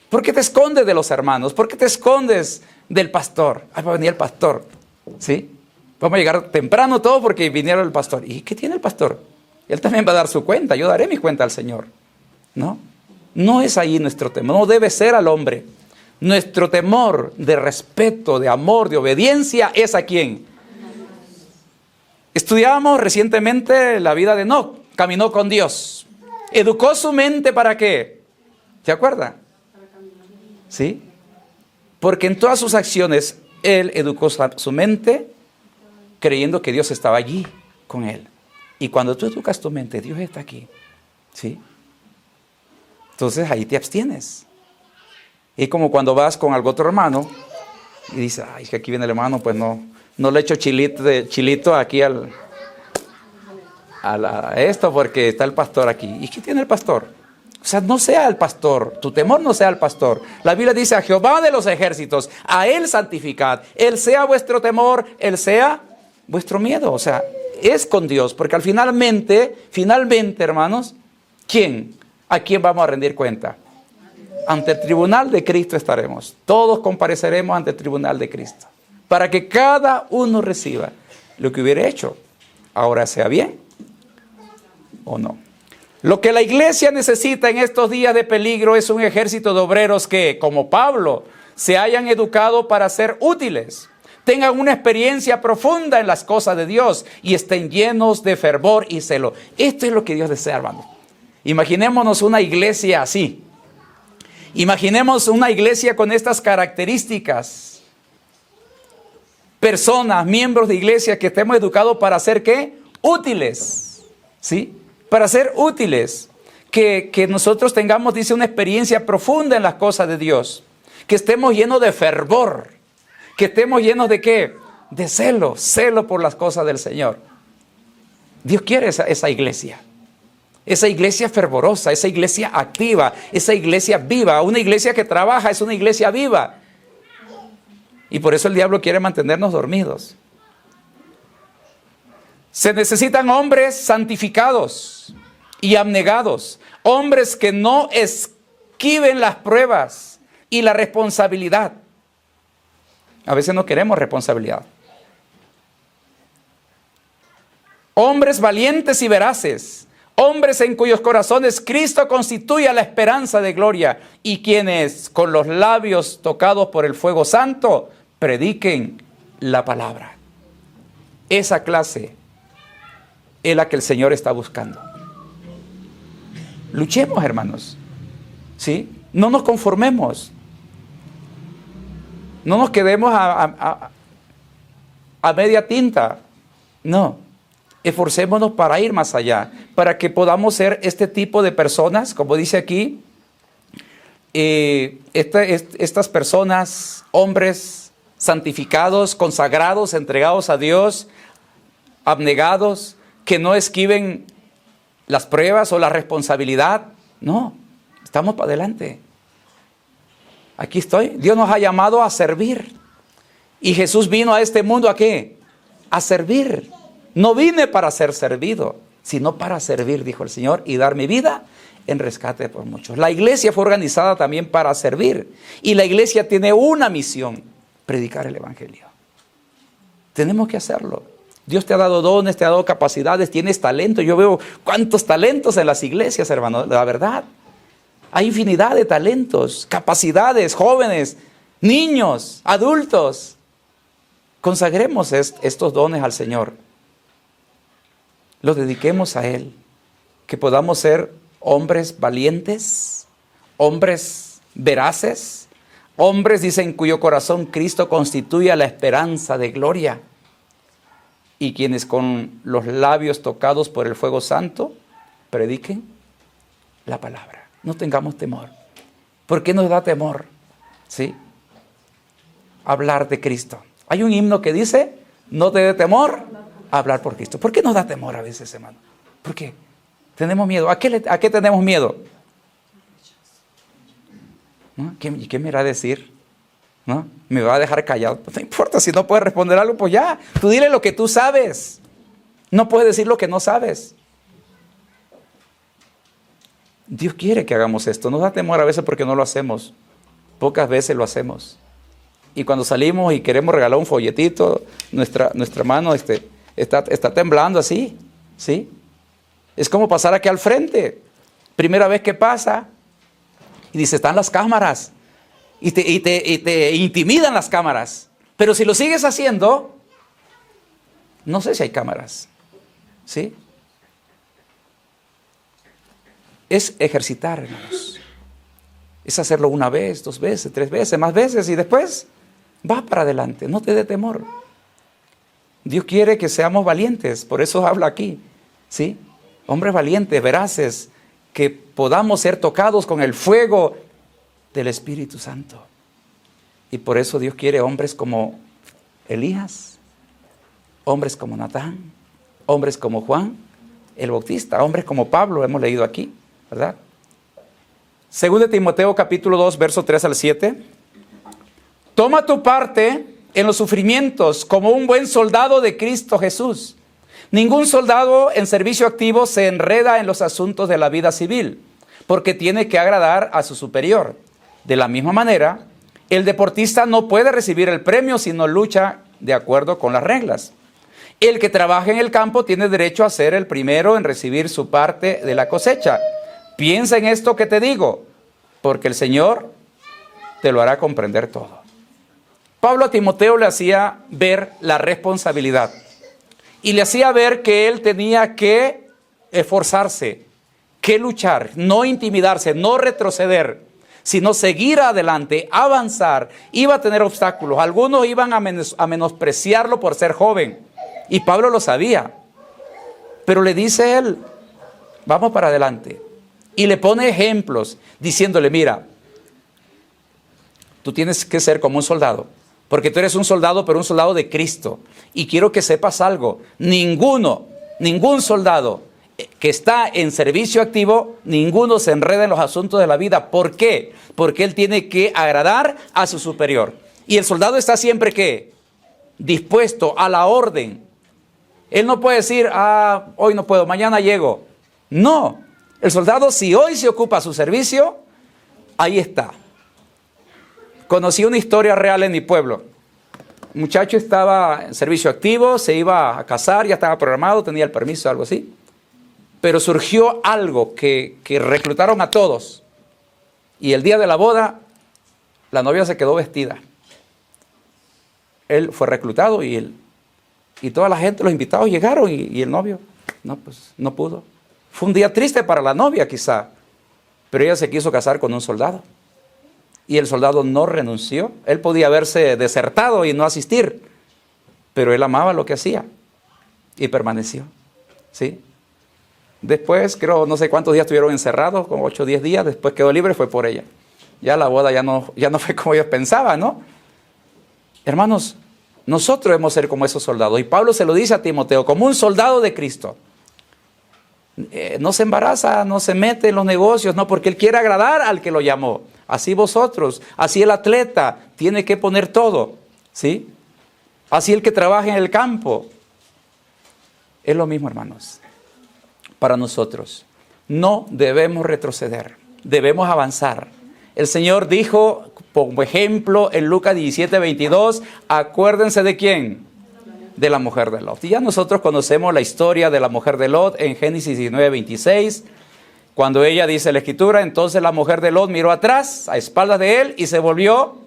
¿Por qué te escondes de los hermanos? ¿Por qué te escondes del pastor? Va a venir el pastor. ¿Sí? Vamos a llegar temprano todo porque vinieron el pastor. ¿Y qué tiene el pastor? Él también va a dar su cuenta. Yo daré mi cuenta al Señor. ¿No? No es ahí nuestro temor. No debe ser al hombre. Nuestro temor de respeto, de amor, de obediencia es a quién. Estudiábamos recientemente la vida de Enoc. Caminó con Dios. Educó su mente ¿para qué? ¿Se acuerda? ¿Sí? Porque en todas sus acciones él educó su mente creyendo que Dios estaba allí con él. Y cuando tú educas tu mente, Dios está aquí. ¿Sí? Entonces ahí te abstienes. Es como cuando vas con algún otro hermano y dices, es que aquí viene el hermano, pues no le echo chilito aquí a esto porque está el pastor aquí. ¿Y qué tiene el pastor? O sea, no sea el pastor, tu temor no sea el pastor. La Biblia dice a Jehová de los ejércitos, a él santificad, él sea vuestro temor, él sea vuestro miedo. O sea, es con Dios, porque al finalmente, hermanos, ¿a quién vamos a rendir cuenta? Ante el tribunal de Cristo estaremos. Todos compareceremos ante el tribunal de Cristo, para que cada uno reciba lo que hubiera hecho, ahora sea bien o no. Lo que la iglesia necesita en estos días de peligro es un ejército de obreros que, como Pablo, se hayan educado para ser útiles, tengan una experiencia profunda en las cosas de Dios y estén llenos de fervor y celo. Esto es lo que Dios desea, hermano. Imaginémonos una iglesia así. Imaginemos una iglesia con estas características. Personas, miembros de iglesia que estemos educados para ser ¿qué? Útiles. ¿Sí? Para ser útiles, que nosotros tengamos, dice, una experiencia profunda en las cosas de Dios, que estemos llenos de fervor, que estemos llenos de ¿qué? De celo por las cosas del Señor. Dios quiere esa iglesia fervorosa, esa iglesia activa, esa iglesia viva. Una iglesia que trabaja es una iglesia viva. Y por eso el diablo quiere mantenernos dormidos. Se necesitan hombres santificados y abnegados, hombres que no esquiven las pruebas y la responsabilidad. A veces no queremos responsabilidad. Hombres valientes y veraces, hombres en cuyos corazones Cristo constituye la esperanza de gloria y quienes con los labios tocados por el fuego santo prediquen la palabra. Esa clase es la que el Señor está buscando. Luchemos, hermanos, ¿sí? No nos conformemos. No nos quedemos a media tinta. No. Esforcémonos para ir más allá, para que podamos ser este tipo de personas, como dice aquí, estas personas, hombres santificados, consagrados, entregados a Dios, abnegados, que no esquiven las pruebas o la responsabilidad. No, estamos para adelante. Aquí estoy. Dios nos ha llamado a servir. Y Jesús vino a este mundo ¿a qué? A servir. No vine para ser servido, sino para servir, dijo el Señor, y dar mi vida en rescate por muchos. La iglesia fue organizada también para servir. Y la iglesia tiene una misión: predicar el evangelio. Tenemos que hacerlo. Dios te ha dado dones, te ha dado capacidades, tienes talento. Yo veo cuántos talentos en las iglesias, hermano, la verdad. Hay infinidad de talentos, capacidades, jóvenes, niños, adultos. Consagremos estos dones al Señor. Los dediquemos a Él. Que podamos ser hombres valientes, hombres veraces, hombres, dicen, cuyo corazón Cristo constituye la esperanza de gloria. Y quienes con los labios tocados por el fuego santo prediquen la palabra. No tengamos temor. ¿Por qué nos da temor? ¿Sí? Hablar de Cristo. Hay un himno que dice: no te dé temor hablar por Cristo. ¿Por qué nos da temor a veces, hermano? ¿Por qué? Tenemos miedo. ¿A qué tenemos miedo? ¿No? ¿Y qué me irá a decir? ¿No? ¿Me va a dejar callado? Pues no importa, si no puedes responder algo, pues ya. Tú dile lo que tú sabes. No puedes decir lo que no sabes. Dios quiere que hagamos esto. Nos da temor a veces porque no lo hacemos. Pocas veces lo hacemos. Y cuando salimos y queremos regalar un folletito, nuestra mano está temblando así, ¿sí? Es como pasar aquí al frente. Primera vez que pasa y dice: están las cámaras. Y te intimidan las cámaras. Pero si lo sigues haciendo, no sé si hay cámaras, ¿sí? Es ejercitar, hermanos. Es hacerlo una vez, 2 veces, 3 veces, más veces, y después va para adelante. No te dé temor. Dios quiere que seamos valientes, por eso habla aquí, ¿sí? Hombres valientes, veraces, que podamos ser tocados con el fuego del Espíritu Santo. Y por eso Dios quiere hombres como Elías, hombres como Natán, hombres como Juan el Bautista, hombres como Pablo, hemos leído aquí, ¿verdad? Según de Timoteo capítulo 2, verso 3 al 7. Toma tu parte en los sufrimientos como un buen soldado de Cristo Jesús. Ningún soldado en servicio activo se enreda en los asuntos de la vida civil, porque tiene que agradar a su superior. De la misma manera, el deportista no puede recibir el premio si no lucha de acuerdo con las reglas. El que trabaja en el campo tiene derecho a ser el primero en recibir su parte de la cosecha. Piensa en esto que te digo, porque el Señor te lo hará comprender todo. Pablo a Timoteo le hacía ver la responsabilidad y le hacía ver que él tenía que esforzarse, que luchar, no intimidarse, no retroceder, sino seguir adelante, avanzar. Iba a tener obstáculos. Algunos iban a menospreciarlo por ser joven, y Pablo lo sabía, pero le dice él: vamos para adelante. Y le pone ejemplos, diciéndole: mira, tú tienes que ser como un soldado, porque tú eres un soldado, pero un soldado de Cristo. Y quiero que sepas algo: ningún soldado que está en servicio activo, ninguno se enreda en los asuntos de la vida. ¿Por qué? Porque él tiene que agradar a su superior. Y el soldado está siempre, ¿qué? Dispuesto a la orden. Él no puede decir: hoy no puedo, mañana llego. No. El soldado, si hoy se ocupa su servicio, ahí está. Conocí una historia real en mi pueblo. Un muchacho estaba en servicio activo, se iba a casar, ya estaba programado, tenía el permiso, algo así. Pero surgió algo que reclutaron a todos. Y el día de la boda, la novia se quedó vestida. Él fue reclutado y él Y toda la gente, los invitados llegaron y el novio, no, pues no pudo. Fue un día triste para la novia quizá, pero ella se quiso casar con un soldado. Y el soldado no renunció. Él podía haberse desertado y no asistir, pero él amaba lo que hacía y permaneció. ¿Sí? Después, creo, no sé cuántos días estuvieron encerrados, como 8 o 10 días, después quedó libre, fue por ella. Ya la boda ya no fue como ellos pensaban, ¿no? Hermanos, nosotros debemos ser como esos soldados. Y Pablo se lo dice a Timoteo, como un soldado de Cristo. No se embaraza, no se mete en los negocios, no, porque él quiere agradar al que lo llamó. Así vosotros, así el atleta tiene que poner todo, ¿sí? Así el que trabaja en el campo. Es lo mismo, hermanos. Para nosotros, no debemos retroceder, debemos avanzar. El Señor dijo, como ejemplo, en Lucas 17:22, acuérdense de quién, de la mujer de Lot. Y ya nosotros conocemos la historia de la mujer de Lot en Génesis 19:26, cuando ella dice la escritura, entonces la mujer de Lot miró atrás, a espaldas de él, y se volvió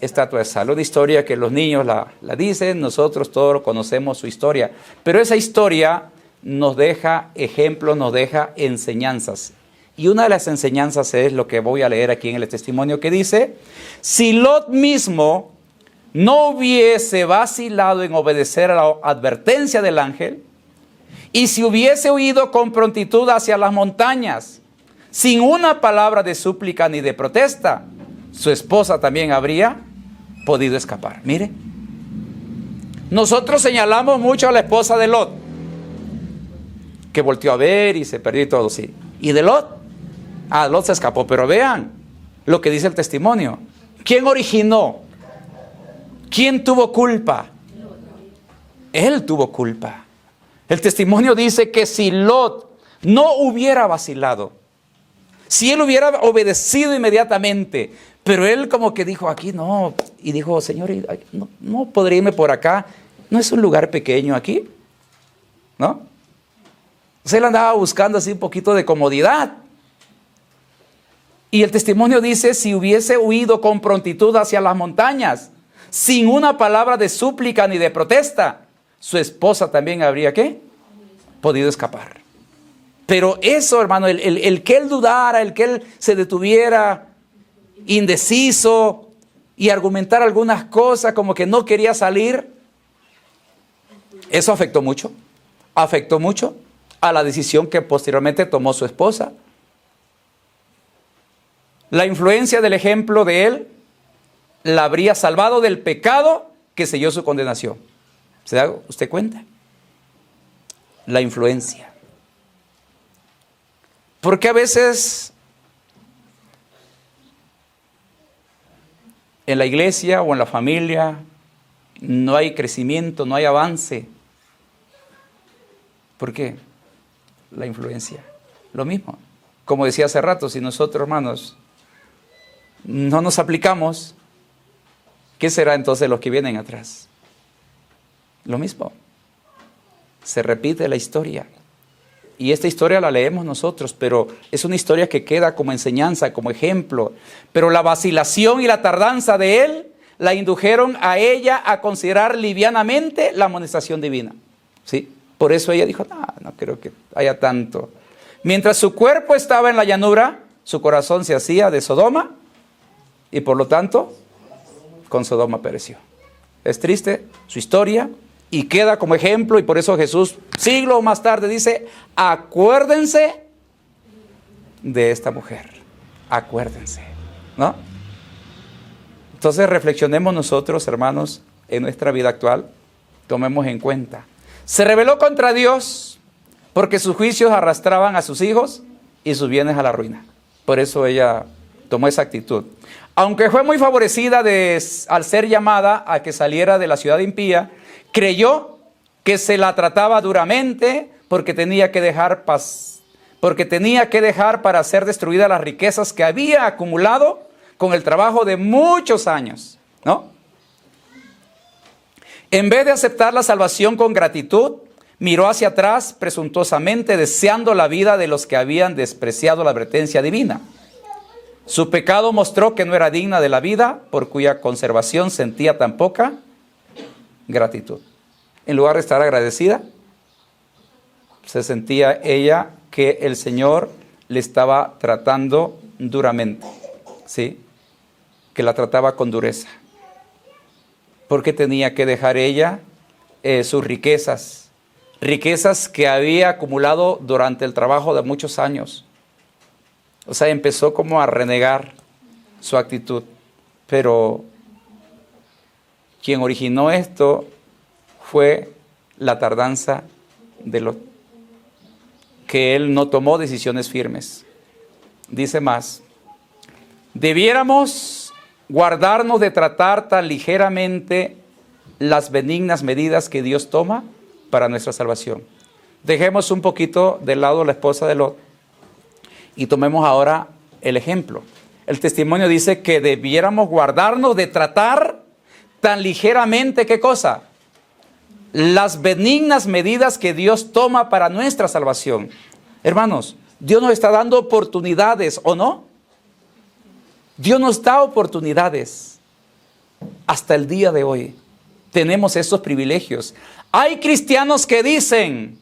estatua de sal. Una historia que los niños la dicen, nosotros todos conocemos su historia, pero esa historia nos deja ejemplos, nos deja enseñanzas. Y una de las enseñanzas es lo que voy a leer aquí en el testimonio que dice, si Lot mismo no hubiese vacilado en obedecer a la advertencia del ángel, y si hubiese huido con prontitud hacia las montañas, sin una palabra de súplica ni de protesta, su esposa también habría podido escapar. Mire, nosotros señalamos mucho a la esposa de Lot, que volteó a ver y se perdió y todo, sí. ¿Y de Lot? Lot se escapó, pero vean lo que dice el testimonio. ¿Quién originó? ¿Quién tuvo culpa? Él tuvo culpa. El testimonio dice que si Lot no hubiera vacilado, si él hubiera obedecido inmediatamente, pero él como que dijo, aquí no, y dijo, Señor, no podré irme por acá, no es un lugar pequeño aquí, ¿no? Entonces él andaba buscando así un poquito de comodidad. Y el testimonio dice, si hubiese huido con prontitud hacia las montañas, sin una palabra de súplica ni de protesta, su esposa también habría, ¿qué? Podido escapar. Pero eso, hermano, el que él dudara, el que él se detuviera indeciso y argumentar algunas cosas como que no quería salir, eso afectó mucho a la decisión que posteriormente tomó su esposa. La influencia del ejemplo de él la habría salvado del pecado que selló su condenación. ¿Se da usted cuenta? La influencia. Porque a veces en la iglesia o en la familia no hay crecimiento, no hay avance. ¿Por qué? La influencia. Lo mismo. Como decía hace rato, si nosotros, hermanos, no nos aplicamos, ¿qué será entonces los que vienen atrás? Lo mismo. Se repite la historia. Y esta historia la leemos nosotros, pero es una historia que queda como enseñanza, como ejemplo. Pero la vacilación y la tardanza de él la indujeron a ella a considerar livianamente la amonestación divina. ¿Sí? Por eso ella dijo, no creo que haya tanto. Mientras su cuerpo estaba en la llanura, su corazón se hacía de Sodoma y por lo tanto, con Sodoma pereció. Es triste su historia. Y queda como ejemplo, y por eso Jesús, siglos más tarde, dice, acuérdense de esta mujer. Acuérdense, ¿no? Entonces reflexionemos nosotros, hermanos, en nuestra vida actual, tomemos en cuenta. Se rebeló contra Dios porque sus juicios arrastraban a sus hijos y sus bienes a la ruina. Por eso ella tomó esa actitud. Aunque fue muy favorecida al ser llamada a que saliera de la ciudad impía, creyó que se la trataba duramente porque tenía que dejar para ser destruidas las riquezas que había acumulado con el trabajo de muchos años, ¿no? En vez de aceptar la salvación con gratitud, miró hacia atrás presuntuosamente deseando la vida de los que habían despreciado la advertencia divina. Su pecado mostró que no era digna de la vida por cuya conservación sentía tan poca gratitud. en lugar de estar agradecida, se sentía ella que el Señor le estaba tratando duramente, ¿sí? Que la trataba con dureza. Porque tenía que dejar ella sus riquezas que había acumulado durante el trabajo de muchos años. O sea, empezó como a renegar su actitud. Pero quien originó esto fue la tardanza de Lot, que él no tomó decisiones firmes. Dice más: debiéramos guardarnos de tratar tan ligeramente las benignas medidas que Dios toma para nuestra salvación. Dejemos un poquito de lado la esposa de Lot y tomemos ahora el ejemplo. El testimonio dice que debiéramos guardarnos de tratar tan ligeramente, ¿qué cosa? Las benignas medidas que Dios toma para nuestra salvación. Hermanos, Dios nos está dando oportunidades, ¿o no? Dios nos da oportunidades. Hasta el día de hoy tenemos esos privilegios. Hay cristianos que dicen,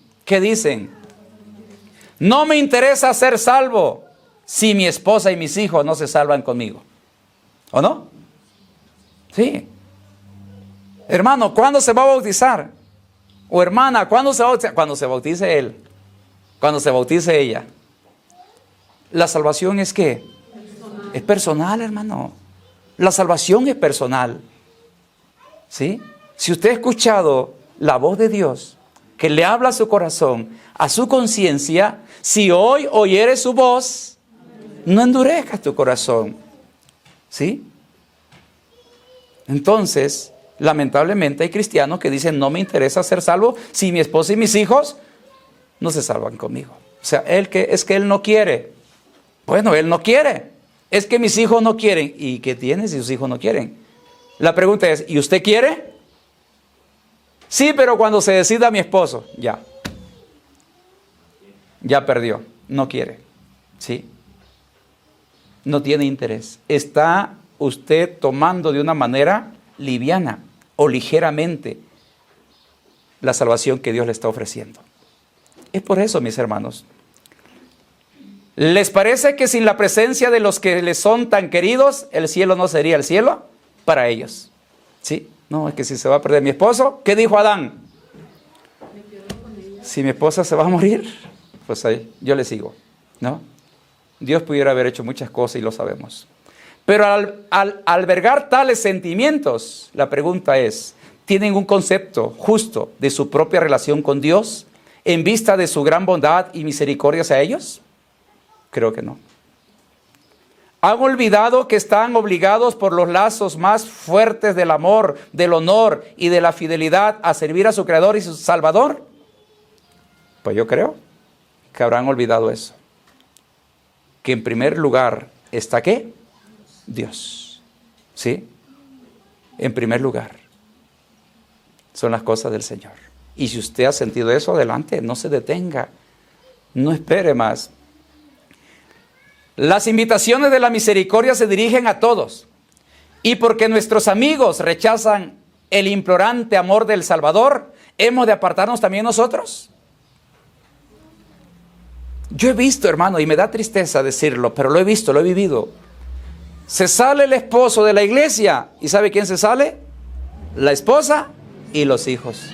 no me interesa ser salvo si mi esposa y mis hijos no se salvan conmigo. ¿O no? Sí. Hermano, ¿cuándo se va a bautizar? O hermana, ¿cuándo se va a bautizar? Cuando se bautice él. Cuando se bautice ella. La salvación es ¿qué? Es personal, hermano. La salvación es personal. ¿Sí? Si usted ha escuchado la voz de Dios, que le habla a su corazón, a su conciencia, si hoy oyeres su voz, no endurezcas tu corazón. ¿Sí? Entonces, lamentablemente hay cristianos que dicen, no me interesa ser salvo si mi esposa y mis hijos no se salvan conmigo. O sea, es que él no quiere. Bueno, él no quiere. Es que mis hijos no quieren. ¿Y qué tiene si sus hijos no quieren? La pregunta es, ¿y usted quiere? Sí, pero cuando se decida mi esposo, ya perdió, no quiere, ¿sí? No tiene interés. Está usted tomando de una manera liviana o ligeramente la salvación que Dios le está ofreciendo. Es por eso, mis hermanos. ¿Les parece que sin la presencia de los que les son tan queridos, el cielo no sería el cielo para ellos? ¿Sí? No, es que si se va a perder mi esposo, ¿qué dijo Adán? Si mi esposa se va a morir, pues ahí yo le sigo, ¿no? Dios pudiera haber hecho muchas cosas y lo sabemos. Pero al albergar tales sentimientos, la pregunta es, ¿tienen un concepto justo de su propia relación con Dios en vista de su gran bondad y misericordia hacia ellos? Creo que no. ¿Han olvidado que están obligados por los lazos más fuertes del amor, del honor y de la fidelidad a servir a su Creador y su Salvador? Pues yo creo que habrán olvidado eso. Que en primer lugar está ¿qué? Dios. ¿Sí? En primer lugar. Son las cosas del Señor. Y si usted ha sentido eso, adelante, no se detenga. No espere más. Las invitaciones de la misericordia se dirigen a todos. Y porque nuestros amigos rechazan el implorante amor del Salvador, ¿hemos de apartarnos también nosotros? Yo he visto, hermano, y me da tristeza decirlo, pero lo he visto, lo he vivido. Se sale el esposo de la iglesia, ¿y sabe quién se sale? La esposa y los hijos.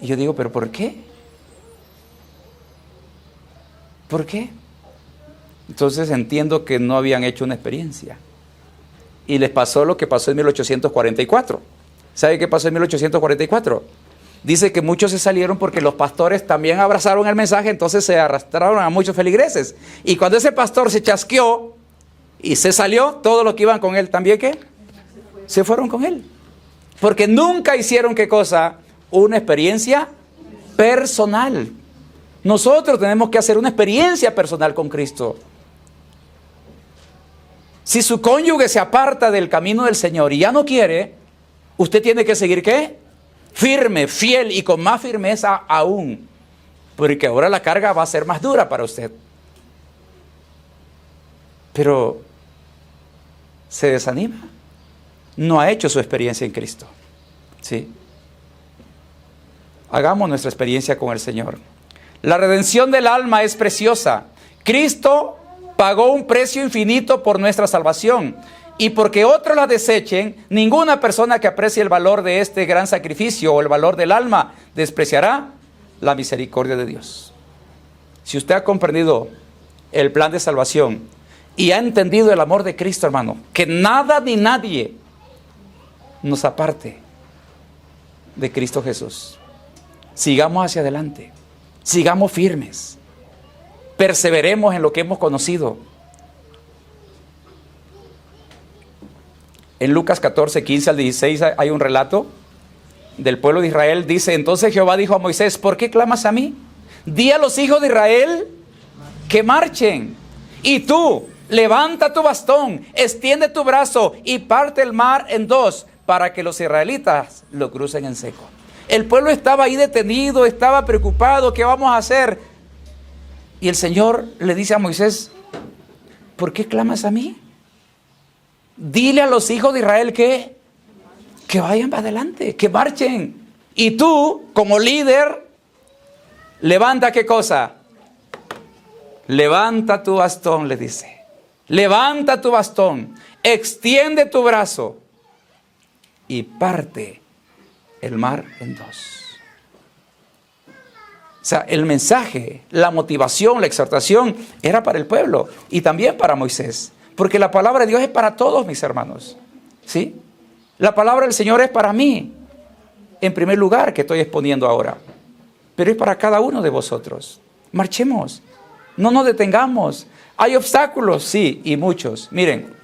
Y yo digo, ¿pero por qué? ¿Por qué? Entonces entiendo que no habían hecho una experiencia. Y les pasó lo que pasó en 1844. ¿Sabe qué pasó en 1844? Dice que muchos se salieron porque los pastores también abrazaron el mensaje, entonces se arrastraron a muchos feligreses. Y cuando ese pastor se chasqueó y se salió, todos los que iban con él también, ¿qué? Se fueron con él. Porque nunca hicieron, ¿qué cosa? Una experiencia personal. Nosotros tenemos que hacer una experiencia personal con Cristo. Si su cónyuge se aparta del camino del Señor y ya no quiere, usted tiene que seguir ¿qué? Firme, fiel y con más firmeza aún. Porque ahora la carga va a ser más dura para usted. Pero se desanima. No ha hecho su experiencia en Cristo. Sí. Hagamos nuestra experiencia con el Señor. La redención del alma es preciosa. Cristo pagó un precio infinito por nuestra salvación. Y porque otros la desechen, ninguna persona que aprecie el valor de este gran sacrificio o el valor del alma despreciará la misericordia de Dios. Si usted ha comprendido el plan de salvación y ha entendido el amor de Cristo, hermano, que nada ni nadie nos aparte de Cristo Jesús. Sigamos hacia adelante, sigamos firmes, perseveremos en lo que hemos conocido. En Lucas 14, 15 al 16 hay un relato del pueblo de Israel. Dice, entonces Jehová dijo a Moisés, ¿por qué clamas a mí? Di a los hijos de Israel que marchen. Y tú, levanta tu bastón, extiende tu brazo y parte el mar en dos para que los israelitas lo crucen en seco. El pueblo estaba ahí detenido, estaba preocupado, ¿qué vamos a hacer? Y el Señor le dice a Moisés, ¿por qué clamas a mí? Dile a los hijos de Israel que vayan para adelante, que marchen. Y tú, como líder, levanta ¿qué cosa? Levanta tu bastón, le dice. Levanta tu bastón, extiende tu brazo y parte el mar en dos. O sea, el mensaje, la motivación, la exhortación era para el pueblo y también para Moisés. Porque la palabra de Dios es para todos, mis hermanos. ¿Sí? La palabra del Señor es para mí, en primer lugar, que estoy exponiendo ahora. Pero es para cada uno de vosotros. Marchemos, no nos detengamos. ¿Hay obstáculos? Sí, y muchos. Miren,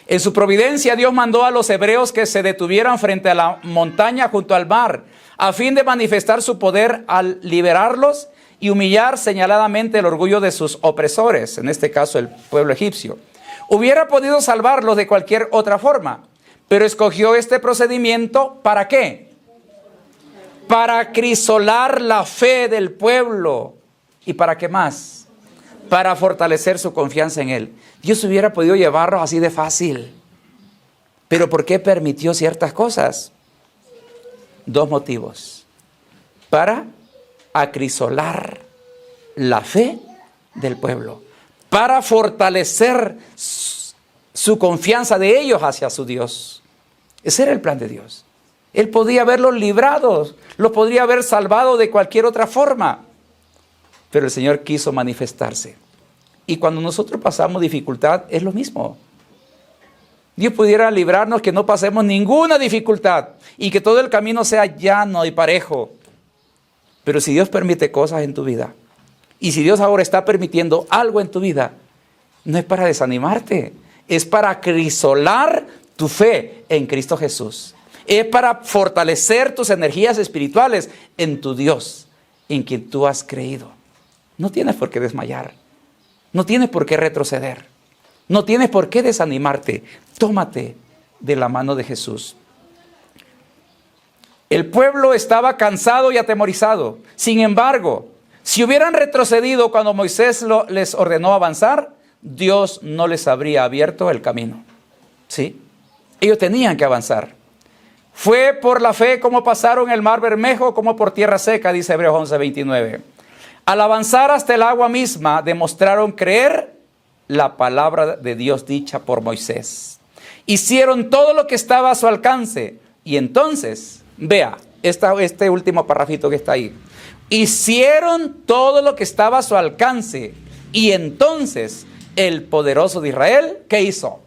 en su providencia Dios mandó a los hebreos que se detuvieran frente a la montaña junto al mar, a fin de manifestar su poder al liberarlos y humillar señaladamente el orgullo de sus opresores, en este caso el pueblo egipcio. Hubiera podido salvarlos de cualquier otra forma, pero escogió este procedimiento, ¿para qué? Para acrisolar la fe del pueblo. ¿Y para qué más? Para fortalecer su confianza en Él. Dios hubiera podido llevarlos así de fácil, pero ¿por qué permitió ciertas cosas? Dos motivos. Para acrisolar la fe del pueblo, para fortalecer su confianza de ellos hacia su Dios. Ese era el plan de Dios. Él podía haberlos librado, los podría haber salvado de cualquier otra forma, pero el Señor quiso manifestarse. Y cuando nosotros pasamos dificultad, es lo mismo. Dios pudiera librarnos que no pasemos ninguna dificultad y que todo el camino sea llano y parejo. Pero si Dios permite cosas en tu vida, y si Dios ahora está permitiendo algo en tu vida, no es para desanimarte, es para acrisolar tu fe en Cristo Jesús. Es para fortalecer tus energías espirituales en tu Dios, en quien tú has creído. No tienes por qué desmayar, no tienes por qué retroceder, no tienes por qué desanimarte. Tómate de la mano de Jesús. El pueblo estaba cansado y atemorizado. Sin embargo, si hubieran retrocedido cuando Moisés les ordenó avanzar, Dios no les habría abierto el camino. ¿Sí? Ellos tenían que avanzar. Fue por la fe como pasaron el mar Bermejo, como por tierra seca, dice Hebreos 11:29. Al avanzar hasta el agua misma, demostraron creer la palabra de Dios dicha por Moisés. Hicieron todo lo que estaba a su alcance. Y entonces, vea, este último parrafito que está ahí. Hicieron todo lo que estaba a su alcance. Y entonces, el poderoso de Israel, ¿qué hizo?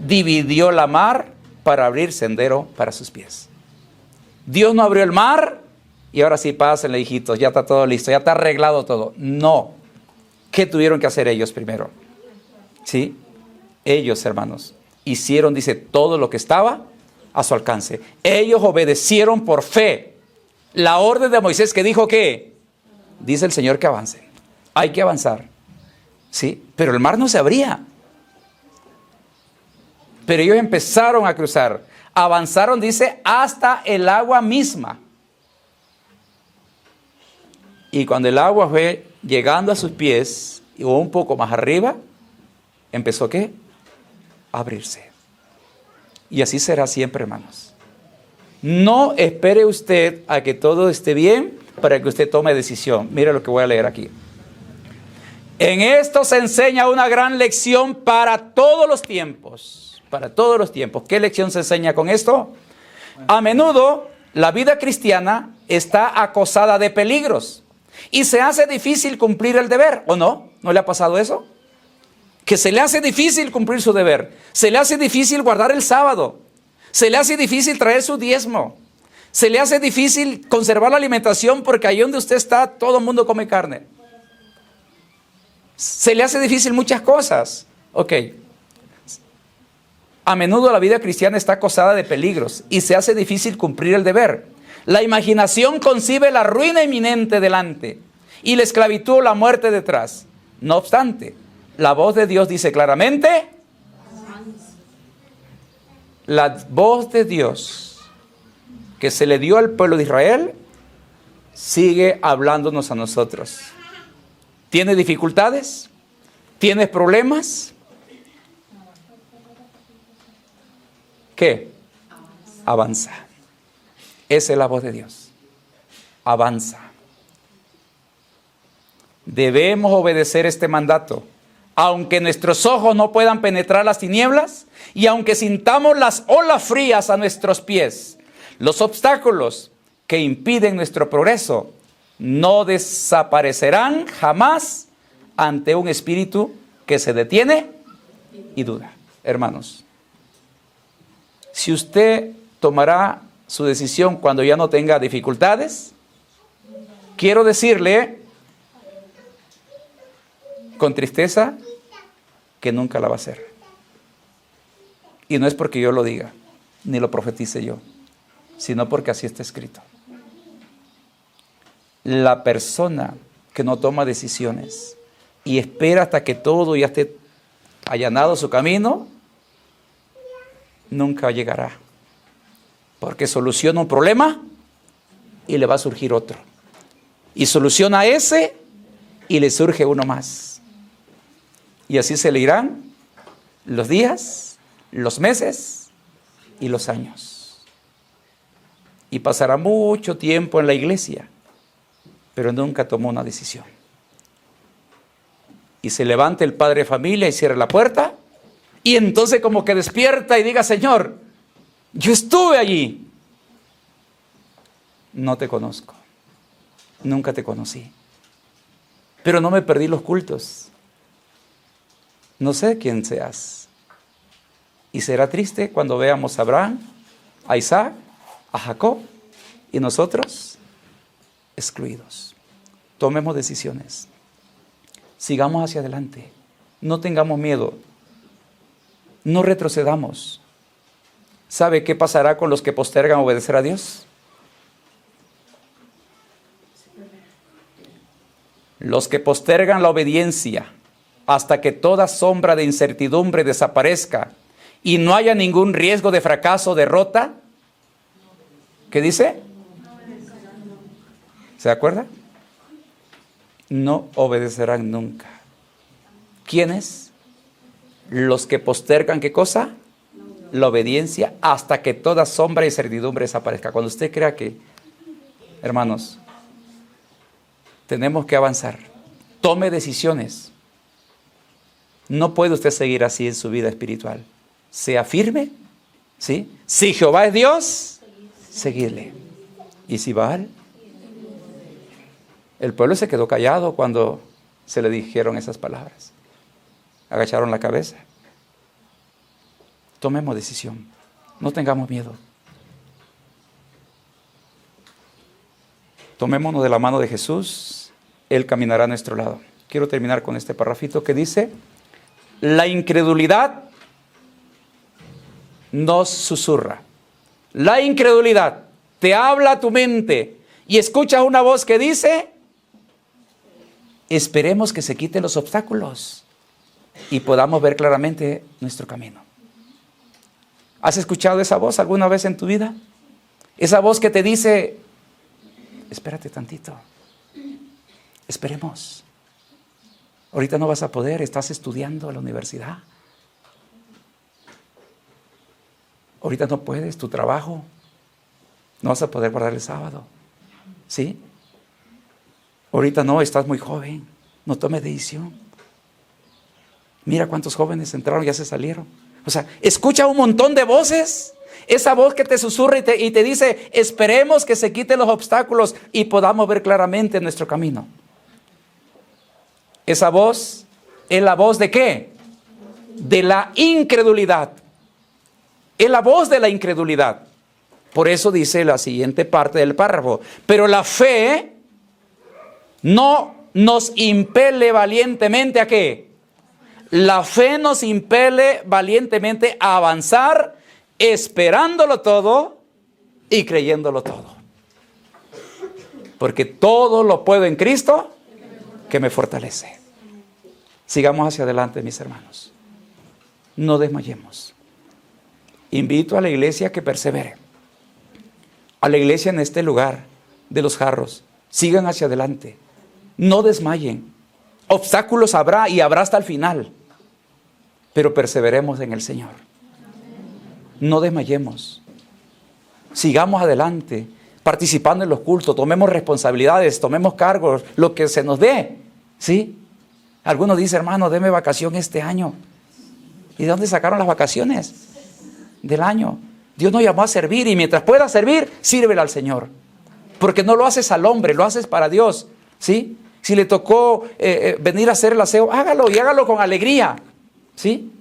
Dividió la mar para abrir sendero para sus pies. Dios no abrió el mar y ahora sí, pásenle, hijitos, ya está todo listo, ya está arreglado todo. No. ¿Qué tuvieron que hacer ellos primero? ¿Sí? Ellos, hermanos, hicieron, dice, todo lo que estaba a su alcance. Ellos obedecieron por fe la orden de Moisés que dijo que, dice el Señor que avance. Hay que avanzar. ¿Sí? Pero el mar no se abría. Pero ellos empezaron a cruzar. Avanzaron, dice, hasta el agua misma. Y cuando el agua fue llegando a sus pies, o un poco más arriba, empezó ¿qué? A abrirse. Y así será siempre, hermanos. No espere usted a que todo esté bien para que usted tome decisión. Mire lo que voy a leer aquí. En esto se enseña una gran lección para todos los tiempos. Para todos los tiempos. ¿Qué lección se enseña con esto? A menudo la vida cristiana está acosada de peligros y se hace difícil cumplir el deber, ¿o no? ¿No le ha pasado eso? Que se le hace difícil cumplir su deber, se le hace difícil guardar el sábado, se le hace difícil traer su diezmo, se le hace difícil conservar la alimentación porque ahí donde usted está todo el mundo come carne. Se le hace difícil muchas cosas. Ok. A menudo la vida cristiana está acosada de peligros y se hace difícil cumplir el deber. La imaginación concibe la ruina inminente delante y la esclavitud o la muerte detrás. No obstante, la voz de Dios dice claramente, la voz de Dios que se le dio al pueblo de Israel sigue hablándonos a nosotros. ¿Tienes dificultades? ¿Tienes problemas? ¿Qué? Avanza. Esa es la voz de Dios. Avanza. Debemos obedecer este mandato. Aunque nuestros ojos no puedan penetrar las tinieblas y aunque sintamos las olas frías a nuestros pies, los obstáculos que impiden nuestro progreso no desaparecerán jamás ante un espíritu que se detiene y duda. Hermanos, si usted tomará su decisión cuando ya no tenga dificultades, quiero decirle con tristeza que nunca la va a hacer. Y no es porque yo lo diga, ni lo profetice yo, sino porque así está escrito. La persona que no toma decisiones y espera hasta que todo ya esté allanado su camino, nunca llegará. Porque soluciona un problema y le va a surgir otro. Y soluciona ese y le surge uno más. Y así se le irán los días, los meses y los años. Y pasará mucho tiempo en la iglesia, pero nunca tomó una decisión. Y se levanta el padre de familia y cierra la puerta, y entonces como que despierta y diga, Señor, yo estuve allí. No te conozco, nunca te conocí, pero no me perdí los cultos. No sé quién seas. Y será triste cuando veamos a Abraham, a Isaac, a Jacob, y nosotros excluidos. Tomemos decisiones. Sigamos hacia adelante. No tengamos miedo. No retrocedamos. ¿Sabe qué pasará con los que postergan obedecer a Dios? Los que postergan la obediencia hasta que toda sombra de incertidumbre desaparezca y no haya ningún riesgo de fracaso o derrota. ¿Qué dice? ¿Se acuerda? No obedecerán nunca. ¿Quiénes? Los que postergan, ¿qué cosa? La obediencia hasta que toda sombra y incertidumbre desaparezca. Cuando usted crea que, hermanos, tenemos que avanzar, tome decisiones. No puede usted seguir así en su vida espiritual. Sea firme, ¿sí? Si Jehová es Dios, seguirle. Y si Baal, el pueblo se quedó callado cuando se le dijeron esas palabras. Agacharon la cabeza. Tomemos decisión. No tengamos miedo. Tomémonos de la mano de Jesús. Él caminará a nuestro lado. Quiero terminar con este parrafito que dice: la incredulidad nos susurra. La incredulidad te habla a tu mente y escuchas una voz que dice: esperemos que se quiten los obstáculos y podamos ver claramente nuestro camino. ¿Has escuchado esa voz alguna vez en tu vida? Esa voz que te dice: espérate tantito, esperemos. Ahorita no vas a poder, estás estudiando en la universidad. Ahorita no puedes, tu trabajo. No vas a poder guardar el sábado. ¿Sí? Ahorita no, estás muy joven. No tomes decisión. Mira cuántos jóvenes entraron y ya se salieron. O sea, escucha un montón de voces. Esa voz que te susurra y te dice, esperemos que se quiten los obstáculos y podamos ver claramente nuestro camino. Esa voz es la voz ¿de qué? De la incredulidad. Es la voz de la incredulidad. Por eso dice la siguiente parte del párrafo. Pero la fe no nos impele valientemente ¿a qué? La fe nos impele valientemente a avanzar, esperándolo todo y creyéndolo todo. Porque todo lo puedo en Cristo que me fortalece. Sigamos hacia adelante, mis hermanos. No desmayemos. Invito a la iglesia a que persevere. A la iglesia en este lugar de los jarros. Sigan hacia adelante. No desmayen. Obstáculos habrá y habrá hasta el final. Pero perseveremos en el Señor. No desmayemos. Sigamos adelante, participando en los cultos, tomemos responsabilidades, tomemos cargos, lo que se nos dé. ¿Sí? Algunos dicen, hermano, deme vacación este año. ¿Y de dónde sacaron las vacaciones? Del año. Dios nos llamó a servir y mientras pueda servir, sírvele al Señor. Porque no lo haces al hombre, lo haces para Dios. ¿Sí? Si le tocó venir a hacer el aseo, hágalo y hágalo con alegría. ¿Sí?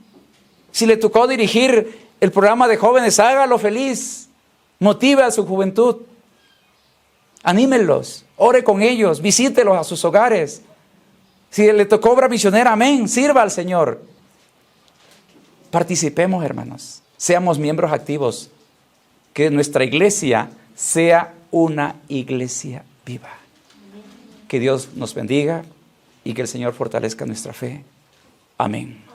Si le tocó dirigir el programa de jóvenes, hágalo feliz. Motive a su juventud. Anímenlos, ore con ellos, visítelos a sus hogares. Si le tocó obra misionera, amén, sirva al Señor. Participemos, hermanos. Seamos miembros activos. Que nuestra iglesia sea una iglesia viva. Que Dios nos bendiga y que el Señor fortalezca nuestra fe. Amén.